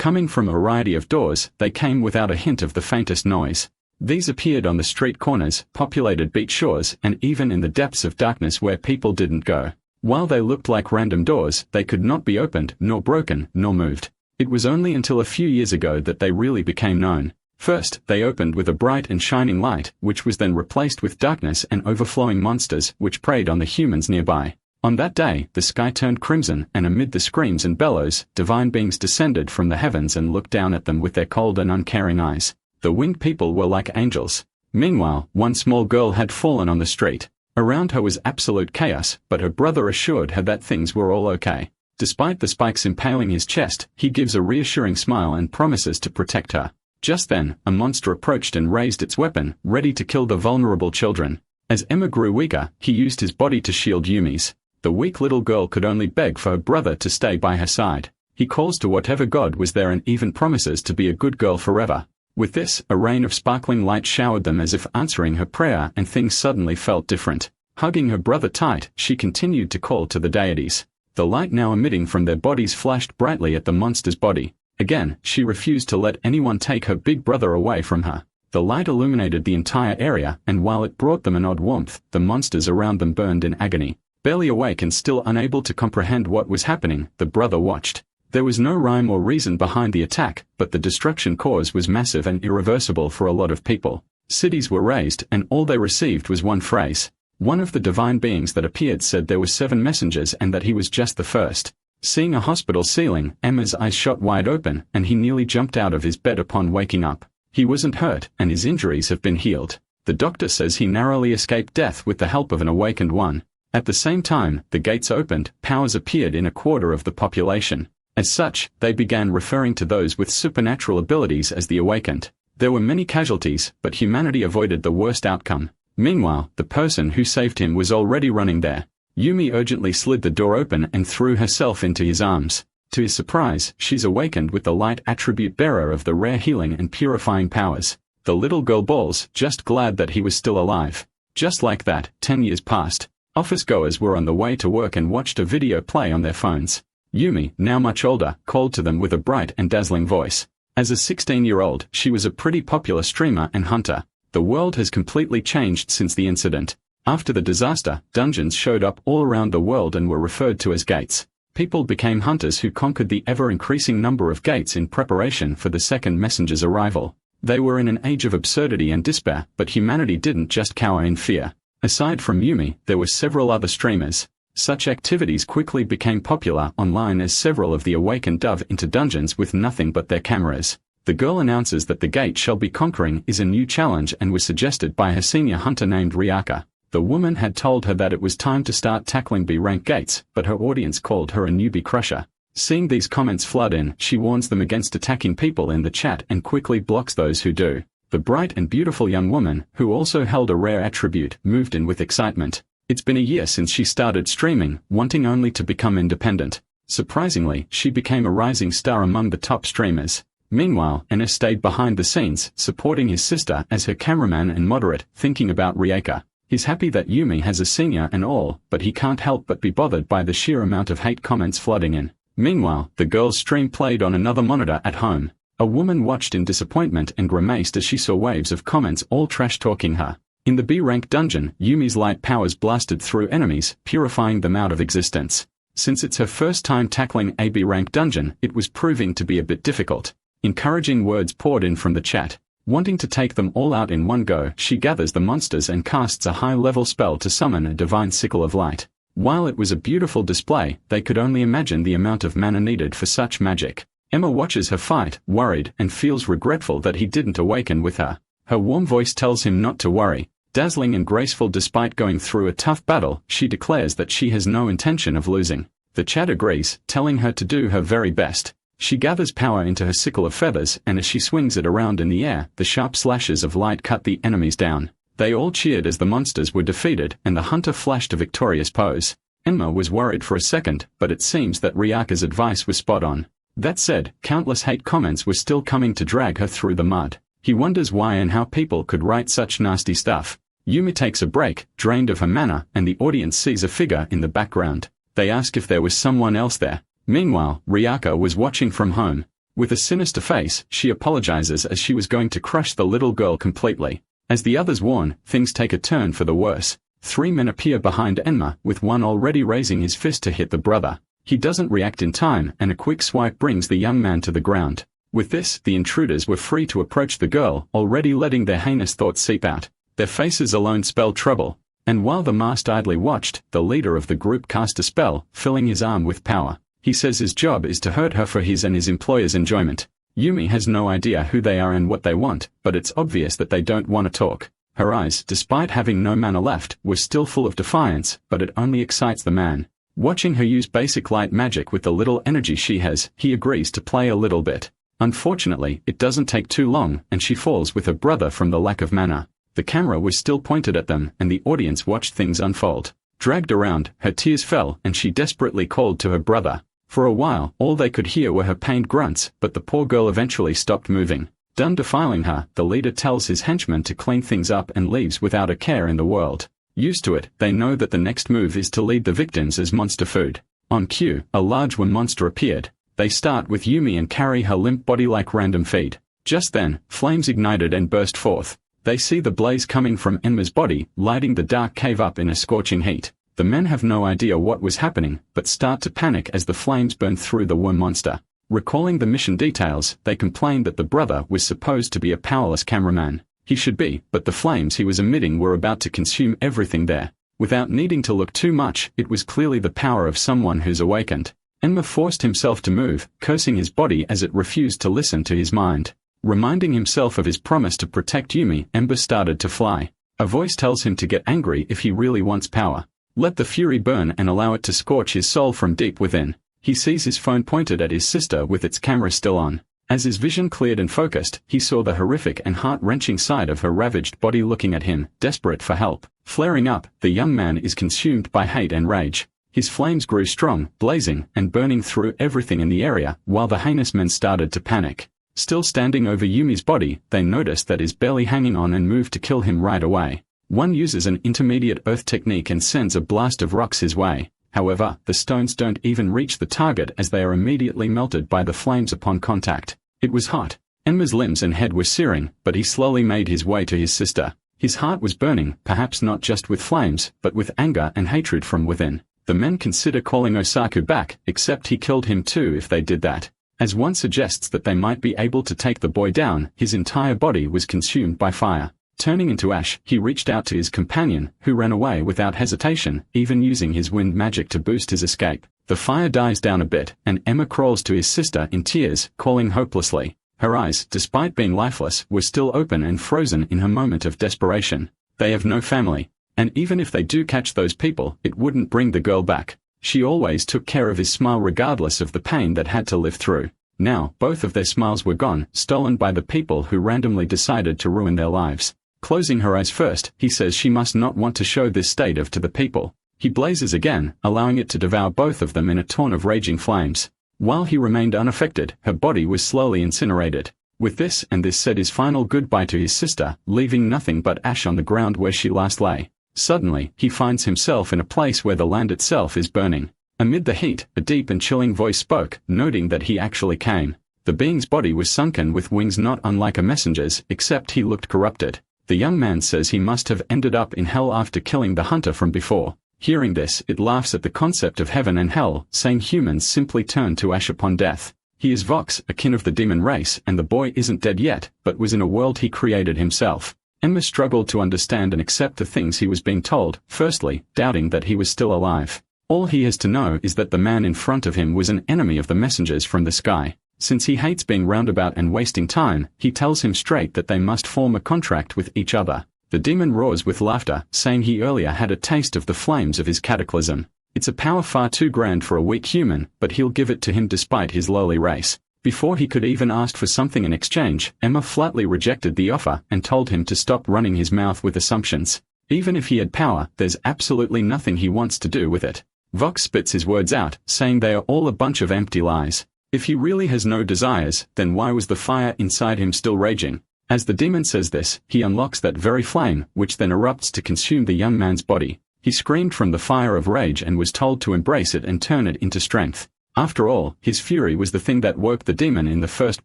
Coming from a variety of doors, they came without a hint of the faintest noise. These appeared on the street corners, populated beach shores, and even in the depths of darkness where people didn't go. While they looked like random doors, they could not be opened, nor broken, nor moved. It was only until a few years ago that they really became known. First, they opened with a bright and shining light, which was then replaced with darkness and overflowing monsters, which preyed on the humans nearby. On that day, the sky turned crimson, and amid the screams and bellows, divine beings descended from the heavens and looked down at them with their cold and uncaring eyes. The winged people were like angels. Meanwhile, one small girl had fallen on the street. Around her was absolute chaos, but her brother assured her that things were all okay. Despite the spikes impaling his chest, he gives a reassuring smile and promises to protect her. Just then, a monster approached and raised its weapon, ready to kill the vulnerable children. As Emma grew weaker, he used his body to shield Yumi's. The weak little girl could only beg for her brother to stay by her side. He calls to whatever god was there and even promises to be a good girl forever. With this, a rain of sparkling light showered them as if answering her prayer, and things suddenly felt different. Hugging her brother tight, she continued to call to the deities. The light now emitting from their bodies flashed brightly at the monster's body. Again, she refused to let anyone take her big brother away from her. The light illuminated the entire area, and while it brought them an odd warmth, the monsters around them burned in agony. Barely awake and still unable to comprehend what was happening, the brother watched. There was no rhyme or reason behind the attack, but the destruction caused was massive and irreversible for a lot of people. Cities were razed, and all they received was one phrase. One of the divine beings that appeared said there were 7 messengers and that he was just the first. Seeing a hospital ceiling, Emma's eyes shot wide open, and he nearly jumped out of his bed upon waking up. He wasn't hurt, and his injuries have been healed. The doctor says he narrowly escaped death with the help of an awakened one. At the same time, the gates opened, powers appeared in a quarter of the population. As such, they began referring to those with supernatural abilities as the awakened. There were many casualties, but humanity avoided the worst outcome. Meanwhile, the person who saved him was already running there. Yumi urgently slid the door open and threw herself into his arms. To his surprise, she's awakened with the light attribute bearer of the rare healing and purifying powers. The little girl bawls, just glad that he was still alive. Just like that, 10 years passed. Office goers were on the way to work and watched a video play on their phones. Yumi, now much older, called to them with a bright and dazzling voice. As a 16-year-old, she was a pretty popular streamer and hunter. The world has completely changed since the incident. After the disaster, dungeons showed up all around the world and were referred to as gates. People became hunters who conquered the ever-increasing number of gates in preparation for the second messenger's arrival. They were in an age of absurdity and despair, but humanity didn't just cower in fear. Aside from Yumi, there were several other streamers. Such activities quickly became popular online as several of the awakened dove into dungeons with nothing but their cameras. The girl announces that the gate shall be conquering is a new challenge and was suggested by her senior hunter named Riaka. The woman had told her that it was time to start tackling B-rank gates, but her audience called her a newbie crusher. Seeing these comments flood in, she warns them against attacking people in the chat and quickly blocks those who do. The bright and beautiful young woman, who also held a rare attribute, moved in with excitement. It's been a year since she started streaming, wanting only to become independent. Surprisingly, she became a rising star among the top streamers. Meanwhile, Enno stayed behind the scenes, supporting his sister as her cameraman and moderate, thinking about Riaka. He's happy that Yumi has a senior and all, but he can't help but be bothered by the sheer amount of hate comments flooding in. Meanwhile, the girl's stream played on another monitor at home. A woman watched in disappointment and grimaced as she saw waves of comments all trash-talking her. In the B-rank dungeon, Yumi's light powers blasted through enemies, purifying them out of existence. Since it's her first time tackling a B-rank dungeon, it was proving to be a bit difficult. Encouraging words poured in from the chat. Wanting to take them all out in one go, she gathers the monsters and casts a high-level spell to summon a divine sickle of light. While it was a beautiful display, they could only imagine the amount of mana needed for such magic. Emma watches her fight, worried, and feels regretful that he didn't awaken with her. Her warm voice tells him not to worry. Dazzling and graceful despite going through a tough battle, she declares that she has no intention of losing. The chat agrees, telling her to do her very best. She gathers power into her sickle of feathers, and as she swings it around in the air, the sharp slashes of light cut the enemies down. They all cheered as the monsters were defeated, and the hunter flashed a victorious pose. Emma was worried for a second, but it seems that Riaka's advice was spot on. That said, countless hate comments were still coming to drag her through the mud. He wonders why and how people could write such nasty stuff. Yumi takes a break, drained of her mana, and the audience sees a figure in the background. They ask if there was someone else there. Meanwhile, Riaka was watching from home. With a sinister face, she apologizes as she was going to crush the little girl completely. As the others warn, things take a turn for the worse. 3 men appear behind Enma, with one already raising his fist to hit the brother. He doesn't react in time, and a quick swipe brings the young man to the ground. With this, the intruders were free to approach the girl, already letting their heinous thoughts seep out. Their faces alone spell trouble. And while the masked idly watched, the leader of the group cast a spell, filling his arm with power. He says his job is to hurt her for his and his employer's enjoyment. Yumi has no idea who they are and what they want, but it's obvious that they don't want to talk. Her eyes, despite having no mana left, were still full of defiance, but it only excites the man. Watching her use basic light magic with the little energy she has, he agrees to play a little bit. Unfortunately, it doesn't take too long, and she falls with her brother from the lack of mana. The camera was still pointed at them, and the audience watched things unfold. Dragged around, her tears fell, and she desperately called to her brother. For a while, all they could hear were her pained grunts, but the poor girl eventually stopped moving. Done defiling her, the leader tells his henchmen to clean things up and leaves without a care in the world. Used to it, they know that the next move is to lead the victims as monster food. On cue, a large worm monster appeared. They start with Yumi and carry her limp body like random feed. Just then, flames ignited and burst forth. They see the blaze coming from Enma's body, lighting the dark cave up in a scorching heat. The men have no idea what was happening, but start to panic as the flames burn through the worm monster. Recalling the mission details, they complain that the brother was supposed to be a powerless cameraman. He should be, but the flames he was emitting were about to consume everything there. Without needing to look too much, it was clearly the power of someone who's awakened. Enma forced himself to move, cursing his body as it refused to listen to his mind. Reminding himself of his promise to protect Yumi, Ember started to fly. A voice tells him to get angry if he really wants power. Let the fury burn and allow it to scorch his soul from deep within. He sees his phone pointed at his sister with its camera still on. As his vision cleared and focused, he saw the horrific and heart-wrenching side of her ravaged body looking at him, desperate for help. Flaring up, the young man is consumed by hate and rage. His flames grew strong, blazing, and burning through everything in the area, while the heinous men started to panic. Still standing over Yumi's body, they noticed that is barely hanging on and move to kill him right away. One uses an intermediate earth technique and sends a blast of rocks his way. However, the stones don't even reach the target as they are immediately melted by the flames upon contact. It was hot. Enma's limbs and head were searing, but he slowly made his way to his sister. His heart was burning, perhaps not just with flames, but with anger and hatred from within. The men consider calling Osaku back, except he killed him too if they did that. As one suggests that they might be able to take the boy down, his entire body was consumed by fire. Turning into ash, he reached out to his companion, who ran away without hesitation, even using his wind magic to boost his escape. The fire dies down a bit, and Emma crawls to his sister in tears, calling hopelessly. Her eyes, despite being lifeless, were still open and frozen in her moment of desperation. They have no family. And even if they do catch those people, it wouldn't bring the girl back. She always took care of his smile regardless of the pain that had to live through. Now, both of their smiles were gone, stolen by the people who randomly decided to ruin their lives. Closing her eyes first, he says she must not want to show this state of to the people. He blazes again, allowing it to devour both of them in a torrent of raging flames. While he remained unaffected, her body was slowly incinerated. With this said his final goodbye to his sister, leaving nothing but ash on the ground where she last lay. Suddenly, he finds himself in a place where the land itself is burning. Amid the heat, a deep and chilling voice spoke, noting that he actually came. The being's body was sunken with wings not unlike a messenger's, except he looked corrupted. The young man says he must have ended up in hell after killing the hunter from before. Hearing this, it laughs at the concept of heaven and hell, saying humans simply turn to ash upon death. He is Vox, a kin of the demon race, and the boy isn't dead yet, but was in a world he created himself. Emma struggled to understand and accept the things he was being told, firstly, doubting that he was still alive. All he has to know is that the man in front of him was an enemy of the messengers from the sky. Since he hates being roundabout and wasting time, he tells him straight that they must form a contract with each other. The demon roars with laughter, saying he earlier had a taste of the flames of his cataclysm. It's a power far too grand for a weak human, but he'll give it to him despite his lowly race. Before he could even ask for something in exchange, Emma flatly rejected the offer and told him to stop running his mouth with assumptions. Even if he had power, there's absolutely nothing he wants to do with it. Vox spits his words out, saying they are all a bunch of empty lies. If he really has no desires, then why was the fire inside him still raging? As the demon says this, he unlocks that very flame, which then erupts to consume the young man's body. He screamed from the fire of rage and was told to embrace it and turn it into strength. After all, his fury was the thing that woke the demon in the first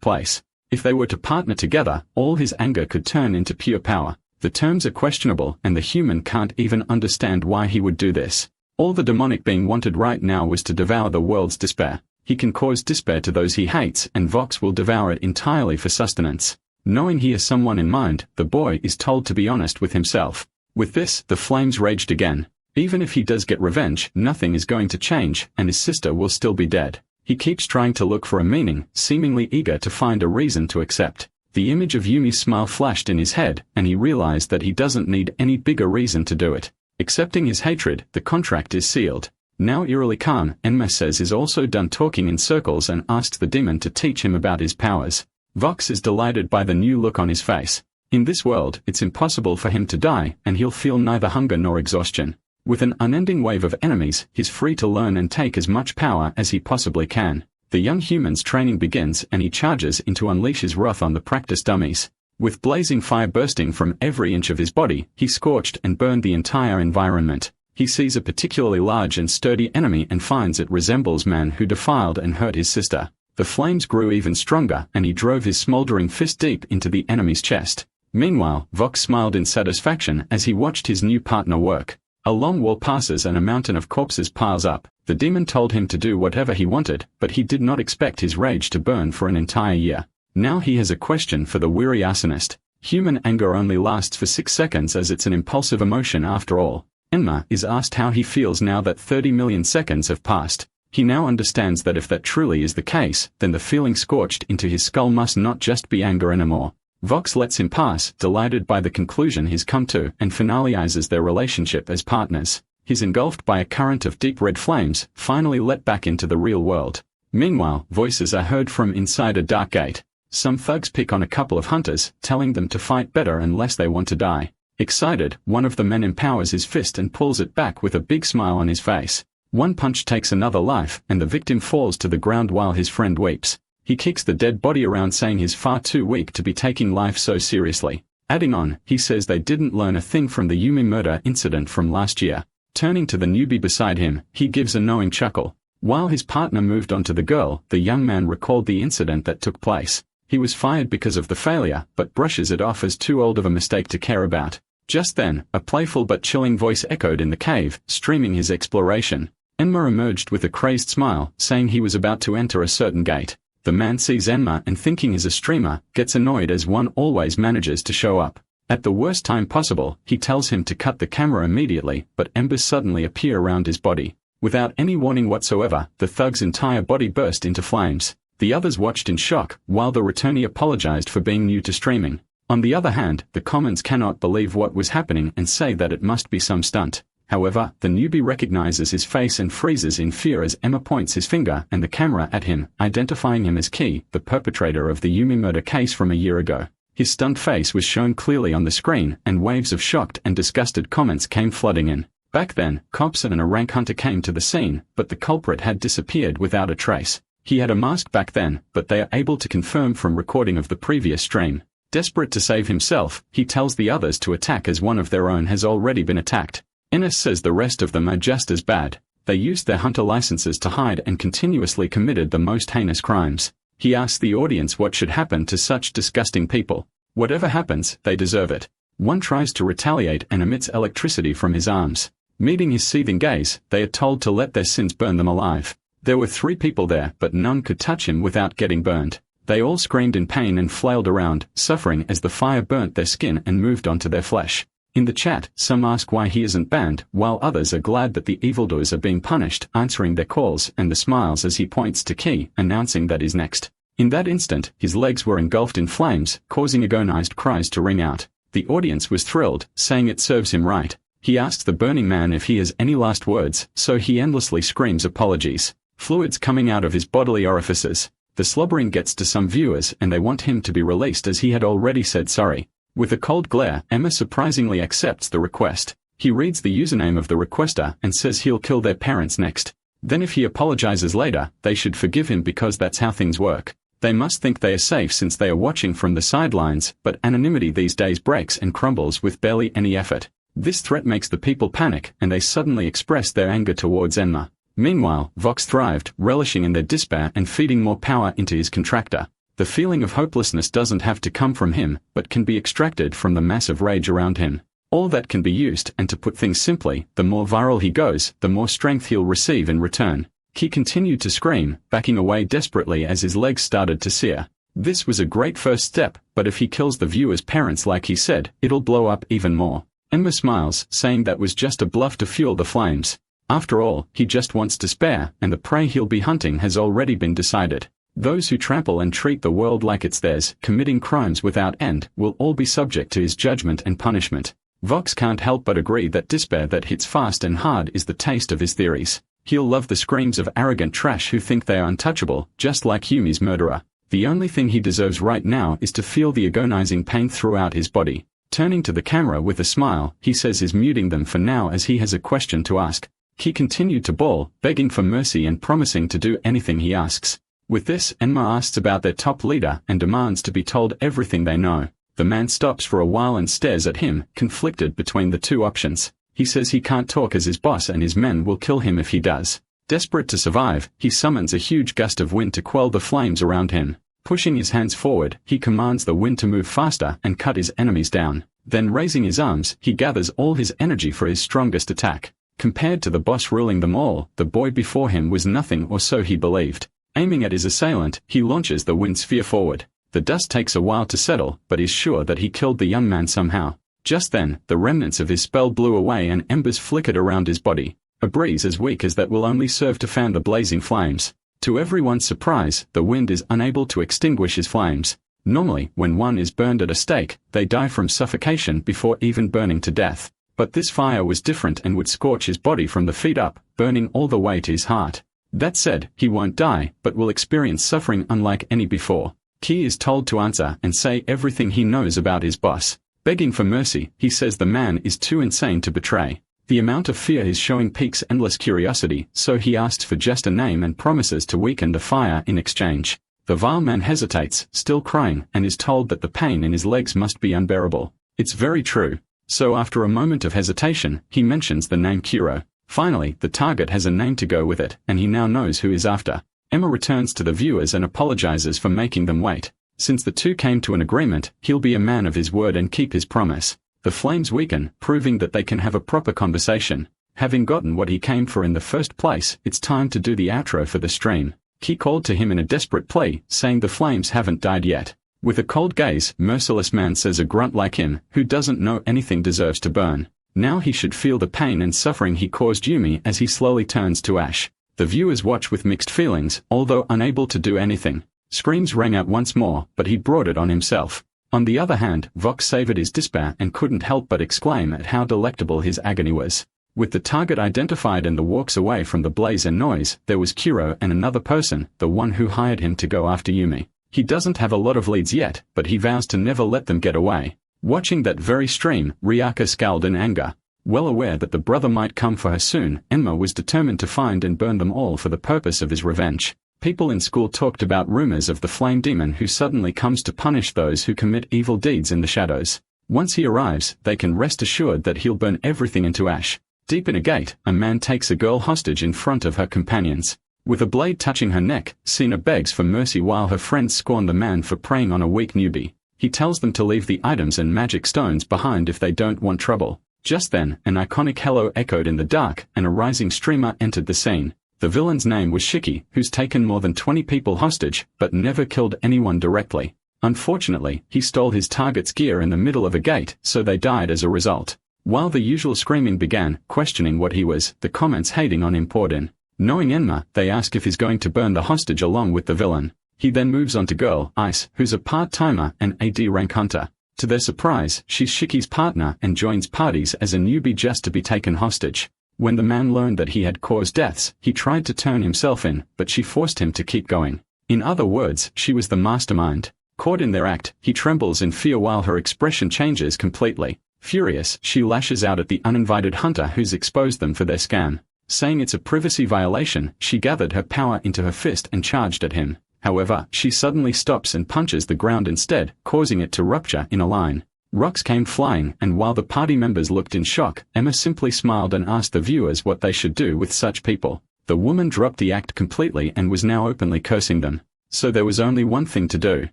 place. If they were to partner together, all his anger could turn into pure power. The terms are questionable, and the human can't even understand why he would do this. All the demonic being wanted right now was to devour the world's despair. He can cause despair to those he hates, and Vox will devour it entirely for sustenance. Knowing he has someone in mind, the boy is told to be honest with himself. With this, the flames raged again. Even if he does get revenge, nothing is going to change, and his sister will still be dead. He keeps trying to look for a meaning, seemingly eager to find a reason to accept. The image of Yumi's smile flashed in his head, and he realized that he doesn't need any bigger reason to do it. Accepting his hatred, the contract is sealed. Now eerily calm, Enma says is also done talking in circles and asks the demon to teach him about his powers. Vox is delighted by the new look on his face. In this world, it's impossible for him to die, and he'll feel neither hunger nor exhaustion. With an unending wave of enemies, he's free to learn and take as much power as he possibly can. The young human's training begins, and he charges in to unleash his wrath on the practice dummies. With blazing fire bursting from every inch of his body, he scorched and burned the entire environment. He sees a particularly large and sturdy enemy and finds it resembles man who defiled and hurt his sister. The flames grew even stronger, and he drove his smoldering fist deep into the enemy's chest. Meanwhile, Vox smiled in satisfaction as he watched his new partner work. A long wall passes and a mountain of corpses piles up. The demon told him to do whatever he wanted, but he did not expect his rage to burn for an entire year. Now he has a question for the weary arsonist. Human anger only lasts for 6 seconds as it's an impulsive emotion after all. Enma is asked how he feels now that 30 million seconds have passed. He now understands that if that truly is the case, then the feeling scorched into his skull must not just be anger anymore. Vox lets him pass, delighted by the conclusion he's come to, and finalizes their relationship as partners. He's engulfed by a current of deep red flames, finally let back into the real world. Meanwhile, voices are heard from inside a dark gate. Some thugs pick on a couple of hunters, telling them to fight better unless they want to die. Excited, one of the men empowers his fist and pulls it back with a big smile on his face. One punch takes another life, and the victim falls to the ground while his friend weeps. He kicks the dead body around saying he's far too weak to be taking life so seriously. Adding on, he says they didn't learn a thing from the Yumi murder incident from last year. Turning to the newbie beside him, he gives a knowing chuckle. While his partner moved on to the girl, the young man recalled the incident that took place. He was fired because of the failure, but brushes it off as too old of a mistake to care about. Just then, a playful but chilling voice echoed in the cave, streaming his exploration. Enma emerged with a crazed smile, saying he was about to enter a certain gate. The man sees Enma and, thinking he's a streamer, gets annoyed as one always manages to show up. At the worst time possible, he tells him to cut the camera immediately, but embers suddenly appear around his body. Without any warning whatsoever, the thug's entire body burst into flames. The others watched in shock, while the returnee apologized for being new to streaming. On the other hand, the commons cannot believe what was happening and say that it must be some stunt. However, the newbie recognizes his face and freezes in fear as Emma points his finger and the camera at him, identifying him as Key, the perpetrator of the Yumi murder case from a year ago. His stunned face was shown clearly on the screen, and waves of shocked and disgusted comments came flooding in. Back then, cops and a rank hunter came to the scene, but the culprit had disappeared without a trace. He had a mask back then, but they are able to confirm from recording of the previous stream. Desperate to save himself, he tells the others to attack as one of their own has already been attacked. Ennis says the rest of them are just as bad. They used their hunter licenses to hide and continuously committed the most heinous crimes. He asks the audience what should happen to such disgusting people. Whatever happens, they deserve it. One tries to retaliate and emits electricity from his arms. Meeting his seething gaze, they are told to let their sins burn them alive. There were 3 people there, but none could touch him without getting burned. They all screamed in pain and flailed around, suffering as the fire burnt their skin and moved onto their flesh. In the chat, some ask why he isn't banned, while others are glad that the evildoers are being punished, answering their calls and the smiles as he points to Key, announcing that he's next. In that instant, his legs were engulfed in flames, causing agonized cries to ring out. The audience was thrilled, saying it serves him right. He asks the burning man if he has any last words, so he endlessly screams apologies. Fluids coming out of his bodily orifices. The slobbering gets to some viewers and they want him to be released as he had already said sorry. With a cold glare, Emma surprisingly accepts the request. He reads the username of the requester and says he'll kill their parents next. Then if he apologizes later, they should forgive him because that's how things work. They must think they are safe since they are watching from the sidelines, but anonymity these days breaks and crumbles with barely any effort. This threat makes the people panic and they suddenly express their anger towards Enma. Meanwhile, Vox thrived, relishing in their despair and feeding more power into his contractor. The feeling of hopelessness doesn't have to come from him, but can be extracted from the massive rage around him. All that can be used, and to put things simply, the more viral he goes, the more strength he'll receive in return. He continued to scream, backing away desperately as his legs started to sear. This was a great first step, but if he kills the viewer's parents like he said, it'll blow up even more. Enma smiles, saying that was just a bluff to fuel the flames. After all, he just wants to spare, and the prey he'll be hunting has already been decided. Those who trample and treat the world like it's theirs, committing crimes without end, will all be subject to his judgment and punishment. Vox can't help but agree that despair that hits fast and hard is the taste of his theories. He'll love the screams of arrogant trash who think they are untouchable, just like Yumi's murderer. The only thing he deserves right now is to feel the agonizing pain throughout his body. Turning to the camera with a smile, he says he's muting them for now as he has a question to ask. He continued to bawl, begging for mercy and promising to do anything he asks. With this, Enma asks about their top leader and demands to be told everything they know. The man stops for a while and stares at him, conflicted between the two options. He says he can't talk as his boss and his men will kill him if he does. Desperate to survive, he summons a huge gust of wind to quell the flames around him. Pushing his hands forward, he commands the wind to move faster and cut his enemies down. Then raising his arms, he gathers all his energy for his strongest attack. Compared to the boss ruling them all, the boy before him was nothing, or so he believed. Aiming at his assailant, he launches the wind sphere forward. The dust takes a while to settle, but is sure that he killed the young man somehow. Just then, the remnants of his spell blew away and embers flickered around his body. A breeze as weak as that will only serve to fan the blazing flames. To everyone's surprise, the wind is unable to extinguish his flames. Normally, when one is burned at a stake, they die from suffocation before even burning to death. But this fire was different and would scorch his body from the feet up, burning all the way to his heart. That said, he won't die, but will experience suffering unlike any before. Ki is told to answer and say everything he knows about his boss. Begging for mercy, he says the man is too insane to betray. The amount of fear is showing piques endless curiosity, so he asks for just a name and promises to weaken the fire in exchange. The vile man hesitates, still crying, and is told that the pain in his legs must be unbearable. It's very true. So after a moment of hesitation, he mentions the name Kuro. Finally, the target has a name to go with it, and he now knows who is after. Emma returns to the viewers and apologizes for making them wait. Since the two came to an agreement, he'll be a man of his word and keep his promise. The flames weaken, proving that they can have a proper conversation. Having gotten what he came for in the first place, it's time to do the outro for the stream. Ki called to him in a desperate plea, saying the flames haven't died yet. With a cold gaze, merciless man says a grunt like him, who doesn't know anything deserves to burn. Now he should feel the pain and suffering he caused Yumi as he slowly turns to ash. The viewers watch with mixed feelings, although unable to do anything. Screams rang out once more, but he brought it on himself. On the other hand, Vox savored his despair and couldn't help but exclaim at how delectable his agony was. With the target identified and the walks away from the blaze and noise, there was Kuro and another person, the one who hired him to go after Yumi. He doesn't have a lot of leads yet, but he vows to never let them get away. Watching that very stream, Riaka scowled in anger. Well aware that the brother might come for her soon, Enma was determined to find and burn them all for the purpose of his revenge. People in school talked about rumors of the flame demon who suddenly comes to punish those who commit evil deeds in the shadows. Once he arrives, they can rest assured that he'll burn everything into ash. Deep in a gate, a man takes a girl hostage in front of her companions. With a blade touching her neck, Sina begs for mercy while her friends scorn the man for preying on a weak newbie. He tells them to leave the items and magic stones behind if they don't want trouble. Just then, an iconic hello echoed in the dark, and a rising streamer entered the scene. The villain's name was Shiki, who's taken more than 20 people hostage, but never killed anyone directly. Unfortunately, he stole his target's gear in the middle of a gate, so they died as a result. While the usual screaming began, questioning what he was, the comments hating on him poured in. Knowing Enma, they ask if he's going to burn the hostage along with the villain. He then moves on to Girl, Ice, who's a part-timer and AD rank hunter. To their surprise, she's Shiki's partner and joins parties as a newbie just to be taken hostage. When the man learned that he had caused deaths, he tried to turn himself in, but she forced him to keep going. In other words, she was the mastermind. Caught in their act, he trembles in fear while her expression changes completely. Furious, she lashes out at the uninvited hunter who's exposed them for their scam. Saying it's a privacy violation, she gathered her power into her fist and charged at him. However, she suddenly stops and punches the ground instead, causing it to rupture in a line. Rocks came flying, and while the party members looked in shock, Emma simply smiled and asked the viewers what they should do with such people. The woman dropped the act completely and was now openly cursing them. So there was only one thing to do.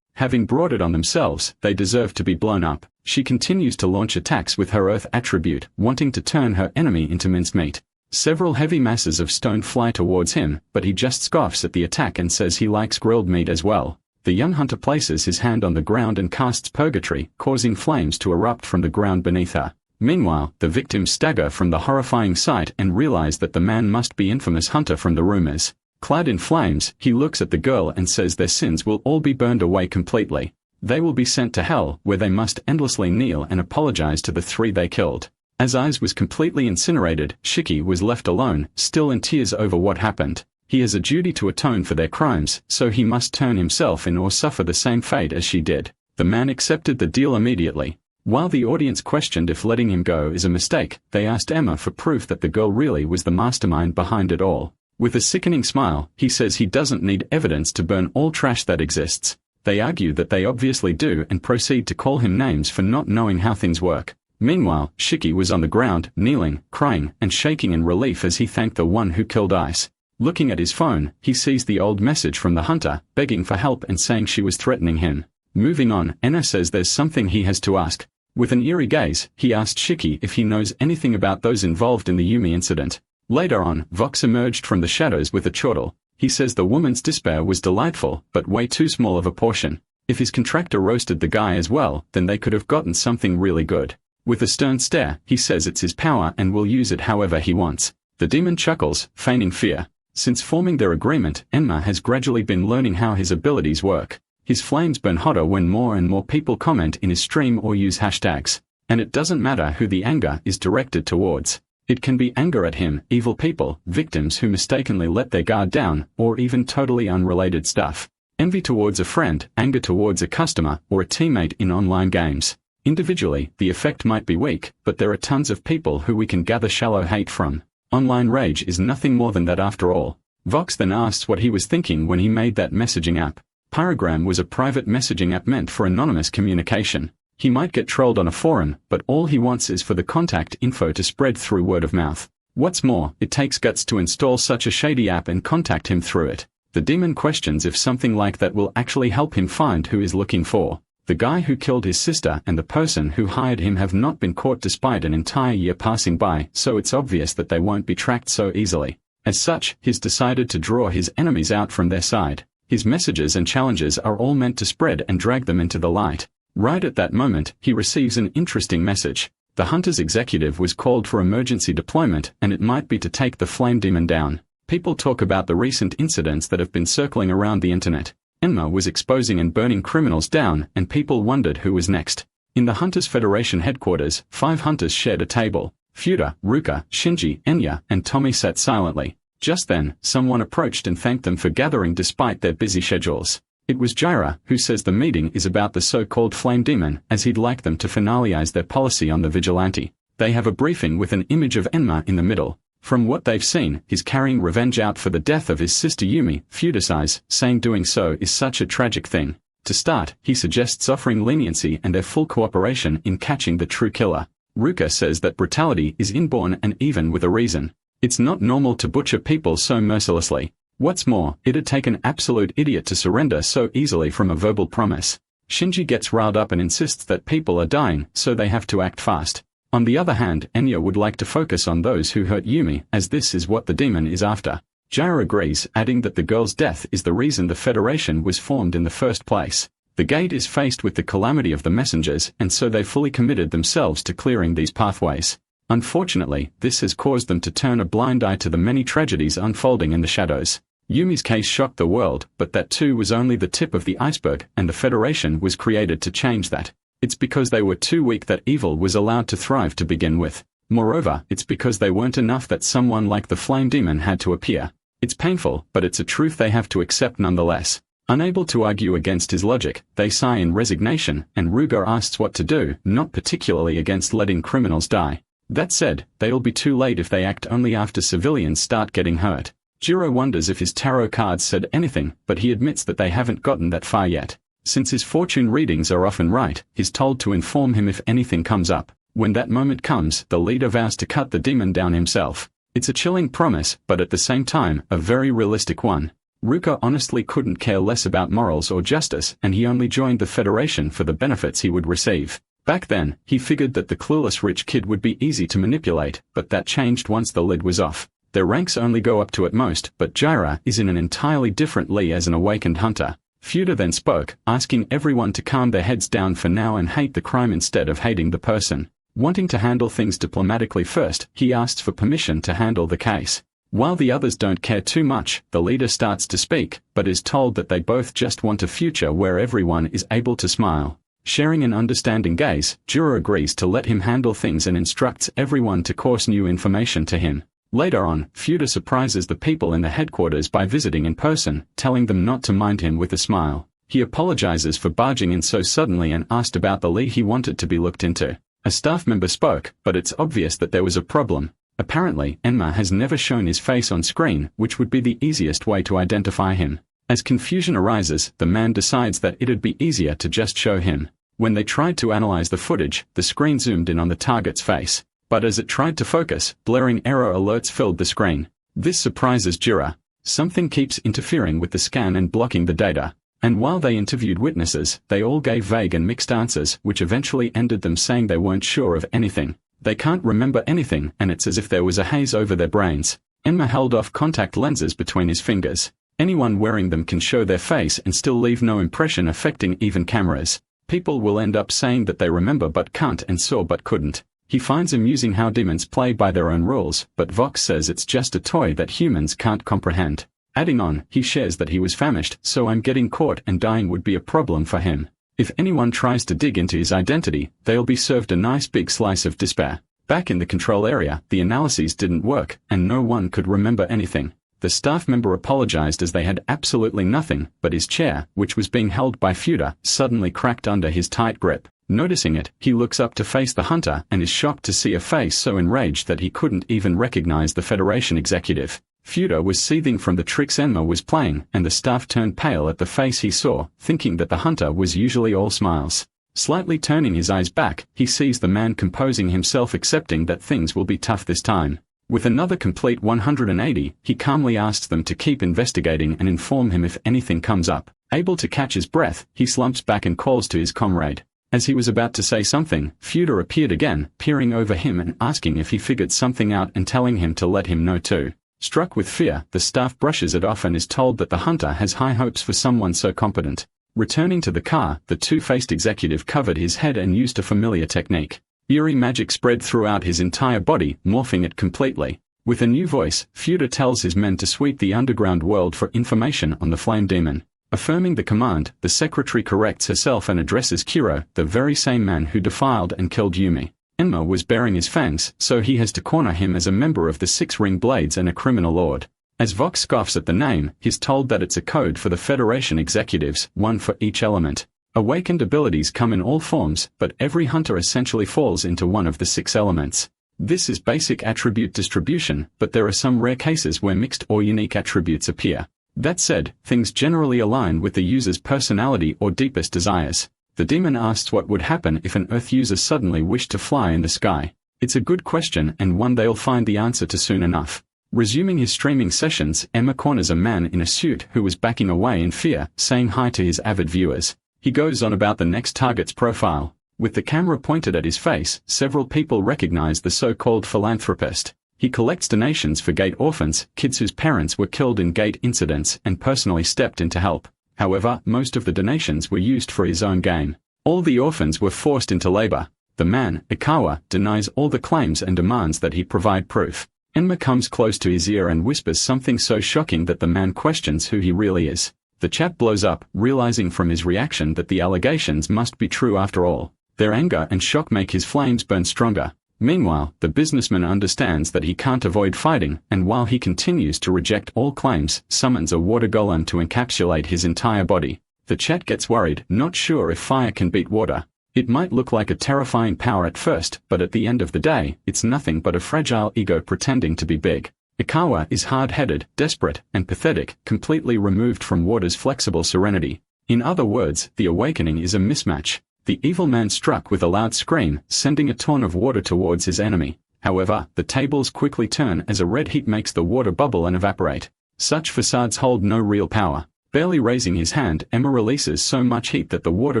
Having brought it on themselves, they deserve to be blown up. She continues to launch attacks with her earth attribute, wanting to turn her enemy into mincemeat. Several heavy masses of stone fly towards him, but he just scoffs at the attack and says he likes grilled meat as well. The young hunter places his hand on the ground and casts purgatory, causing flames to erupt from the ground beneath her. Meanwhile, the victims stagger from the horrifying sight and realize that the man must be infamous hunter from the rumors. Clad in flames, he looks at the girl and says their sins will all be burned away completely. They will be sent to hell, where they must endlessly kneel and apologize to the three they killed. As Aiz was completely incinerated, Shiki was left alone, still in tears over what happened. He has a duty to atone for their crimes, so he must turn himself in or suffer the same fate as she did. The man accepted the deal immediately. While the audience questioned if letting him go is a mistake, they asked Emma for proof that the girl really was the mastermind behind it all. With a sickening smile, he says he doesn't need evidence to burn all trash that exists. They argue that they obviously do and proceed to call him names for not knowing how things work. Meanwhile, Shiki was on the ground, kneeling, crying, and shaking in relief as he thanked the one who killed Aiz. Looking at his phone, he sees the old message from the hunter, begging for help and saying she was threatening him. Moving on, Enna says there's something he has to ask. With an eerie gaze, he asked Shiki if he knows anything about those involved in the Yumi incident. Later on, Vox emerged from the shadows with a chortle. He says the woman's despair was delightful, but way too small of a portion. If his contractor roasted the guy as well, then they could have gotten something really good. With a stern stare, he says it's his power and will use it however he wants. The demon chuckles, feigning fear. Since forming their agreement, Enma has gradually been learning how his abilities work. His flames burn hotter when more and more people comment in his stream or use hashtags. And it doesn't matter who the anger is directed towards. It can be anger at him, evil people, victims who mistakenly let their guard down, or even totally unrelated stuff. Envy towards a friend, anger towards a customer, or a teammate in online games. Individually, the effect might be weak, but there are tons of people who we can gather shallow hate from. Online rage is nothing more than that after all. Vox then asks what he was thinking when he made that messaging app. Pyrogram was a private messaging app meant for anonymous communication. He might get trolled on a forum, but all he wants is for the contact info to spread through word of mouth. What's more, it takes guts to install such a shady app and contact him through it. The demon questions if something like that will actually help him find who he's looking for. The guy who killed his sister and the person who hired him have not been caught despite an entire year passing by, so it's obvious that they won't be tracked so easily. As such, he's decided to draw his enemies out from their side. His messages and challenges are all meant to spread and drag them into the light. Right at that moment, he receives an interesting message. The hunter's executive was called for emergency deployment, and it might be to take the flame demon down. People talk about the recent incidents that have been circling around the internet. Enma was exposing and burning criminals down, and people wondered who was next. In the Hunters Federation headquarters, 5 hunters shared a table. Futa, Ruka, Shinji, Enya, and Tommy sat silently. Just then, someone approached and thanked them for gathering despite their busy schedules. It was Jiro, who says the meeting is about the so-called flame demon, as he'd like them to finalize their policy on the vigilante. They have a briefing with an image of Enma in the middle. From what they've seen, he's carrying revenge out for the death of his sister Yumi. Futa sighs, saying doing so is such a tragic thing. To start, he suggests offering leniency and their full cooperation in catching the true killer. Ruka says that brutality is inborn and even with a reason. It's not normal to butcher people so mercilessly. What's more, it'd take an absolute idiot to surrender so easily from a verbal promise. Shinji gets riled up and insists that people are dying, so they have to act fast. On the other hand, Enya would like to focus on those who hurt Yumi, as this is what the demon is after. Jiro agrees, adding that the girl's death is the reason the Federation was formed in the first place. The gate is faced with the calamity of the messengers, and so they fully committed themselves to clearing these pathways. Unfortunately, this has caused them to turn a blind eye to the many tragedies unfolding in the shadows. Yumi's case shocked the world, but that too was only the tip of the iceberg, and the Federation was created to change that. It's because they were too weak that evil was allowed to thrive to begin with. Moreover, it's because they weren't enough that someone like the Flame Demon had to appear. It's painful, but it's a truth they have to accept nonetheless. Unable to argue against his logic, they sigh in resignation, and Ruga asks what to do, not particularly against letting criminals die. That said, they'll be too late if they act only after civilians start getting hurt. Jiro wonders if his tarot cards said anything, but he admits that they haven't gotten that far yet. Since his fortune readings are often right, he's told to inform him if anything comes up. When that moment comes, the leader vows to cut the demon down himself. It's a chilling promise, but at the same time, a very realistic one. Riaka honestly couldn't care less about morals or justice, and he only joined the Federation for the benefits he would receive. Back then, he figured that the clueless rich kid would be easy to manipulate, but that changed once the lid was off. Their ranks only go up to at most, but Jiro is in an entirely different league as an awakened hunter. Fuda then spoke, asking everyone to calm their heads down for now and hate the crime instead of hating the person. Wanting to handle things diplomatically first, he asks for permission to handle the case. While the others don't care too much, the leader starts to speak, but is told that they both just want a future where everyone is able to smile. Sharing an understanding gaze, Jiro agrees to let him handle things and instructs everyone to course new information to him. Later on, Fuda surprises the people in the headquarters by visiting in person, telling them not to mind him with a smile. He apologizes for barging in so suddenly and asked about the league he wanted to be looked into. A staff member spoke, but it's obvious that there was a problem. Apparently, Enma has never shown his face on screen, which would be the easiest way to identify him. As confusion arises, the man decides that it'd be easier to just show him. When they tried to analyze the footage, the screen zoomed in on the target's face. But as it tried to focus, blaring error alerts filled the screen. This surprises Jiro. Something keeps interfering with the scan and blocking the data. And while they interviewed witnesses, they all gave vague and mixed answers, which eventually ended them saying they weren't sure of anything. They can't remember anything, and it's as if there was a haze over their brains. Enma held off contact lenses between his fingers. Anyone wearing them can show their face and still leave no impression, affecting even cameras. People will end up saying that they remember but can't and saw but couldn't. He finds amusing how demons play by their own rules, but Vox says it's just a toy that humans can't comprehend. Adding on, he shares that he was famished, so I'm getting caught and dying would be a problem for him. If anyone tries to dig into his identity, they'll be served a nice big slice of despair. Back in the control area, the analyses didn't work, and no one could remember anything. The staff member apologized as they had absolutely nothing, but his chair, which was being held by Fuda, suddenly cracked under his tight grip. Noticing it, he looks up to face the hunter and is shocked to see a face so enraged that he couldn't even recognize the Federation executive. Fuda was seething from the tricks Enma was playing, and the staff turned pale at the face he saw, thinking that the hunter was usually all smiles. Slightly turning his eyes back, he sees the man composing himself, accepting that things will be tough this time. With another complete 180, he calmly asks them to keep investigating and inform him if anything comes up. Able to catch his breath, he slumps back and calls to his comrade. As he was about to say something, Fuda appeared again, peering over him and asking if he figured something out and telling him to let him know too. Struck with fear, the staff brushes it off and is told that the hunter has high hopes for someone so competent. Returning to the car, the two-faced executive covered his head and used a familiar technique. Eerie magic spread throughout his entire body, morphing it completely. With a new voice, Fuda tells his men to sweep the underground world for information on the flame demon. Affirming the command, the secretary corrects herself and addresses Kuro, the very same man who defiled and killed Yumi. Enma was bearing his fangs, so he has to corner him as a member of the Six Ring Blades and a criminal lord. As Vox scoffs at the name, he's told that it's a code for the Federation executives, one for each element. Awakened abilities come in all forms, but every hunter essentially falls into one of the 6 elements. This is basic attribute distribution, but there are some rare cases where mixed or unique attributes appear. That said, things generally align with the user's personality or deepest desires. The demon asks what would happen if an Earth user suddenly wished to fly in the sky. It's a good question and one they'll find the answer to soon enough. Resuming his streaming sessions, Enma corners a man in a suit who was backing away in fear, saying hi to his avid viewers. He goes on about the next target's profile. With the camera pointed at his face, several people recognize the so-called philanthropist. He collects donations for gate orphans, kids whose parents were killed in gate incidents, and personally stepped in to help. However, most of the donations were used for his own gain. All the orphans were forced into labor. The man, Ikawa, denies all the claims and demands that he provide proof. Enma comes close to his ear and whispers something so shocking that the man questions who he really is. The chap blows up, realizing from his reaction that the allegations must be true after all. Their anger and shock make his flames burn stronger. Meanwhile, the businessman understands that he can't avoid fighting, and while he continues to reject all claims, summons a water golem to encapsulate his entire body. The chat gets worried, not sure if fire can beat water. It might look like a terrifying power at first, but at the end of the day, it's nothing but a fragile ego pretending to be big. Ikawa is hard-headed, desperate, and pathetic, completely removed from water's flexible serenity. In other words, the awakening is a mismatch. The evil man struck with a loud scream, sending a ton of water towards his enemy. However, the tables quickly turn as a red heat makes the water bubble and evaporate. Such facades hold no real power. Barely raising his hand, Emma releases so much heat that the water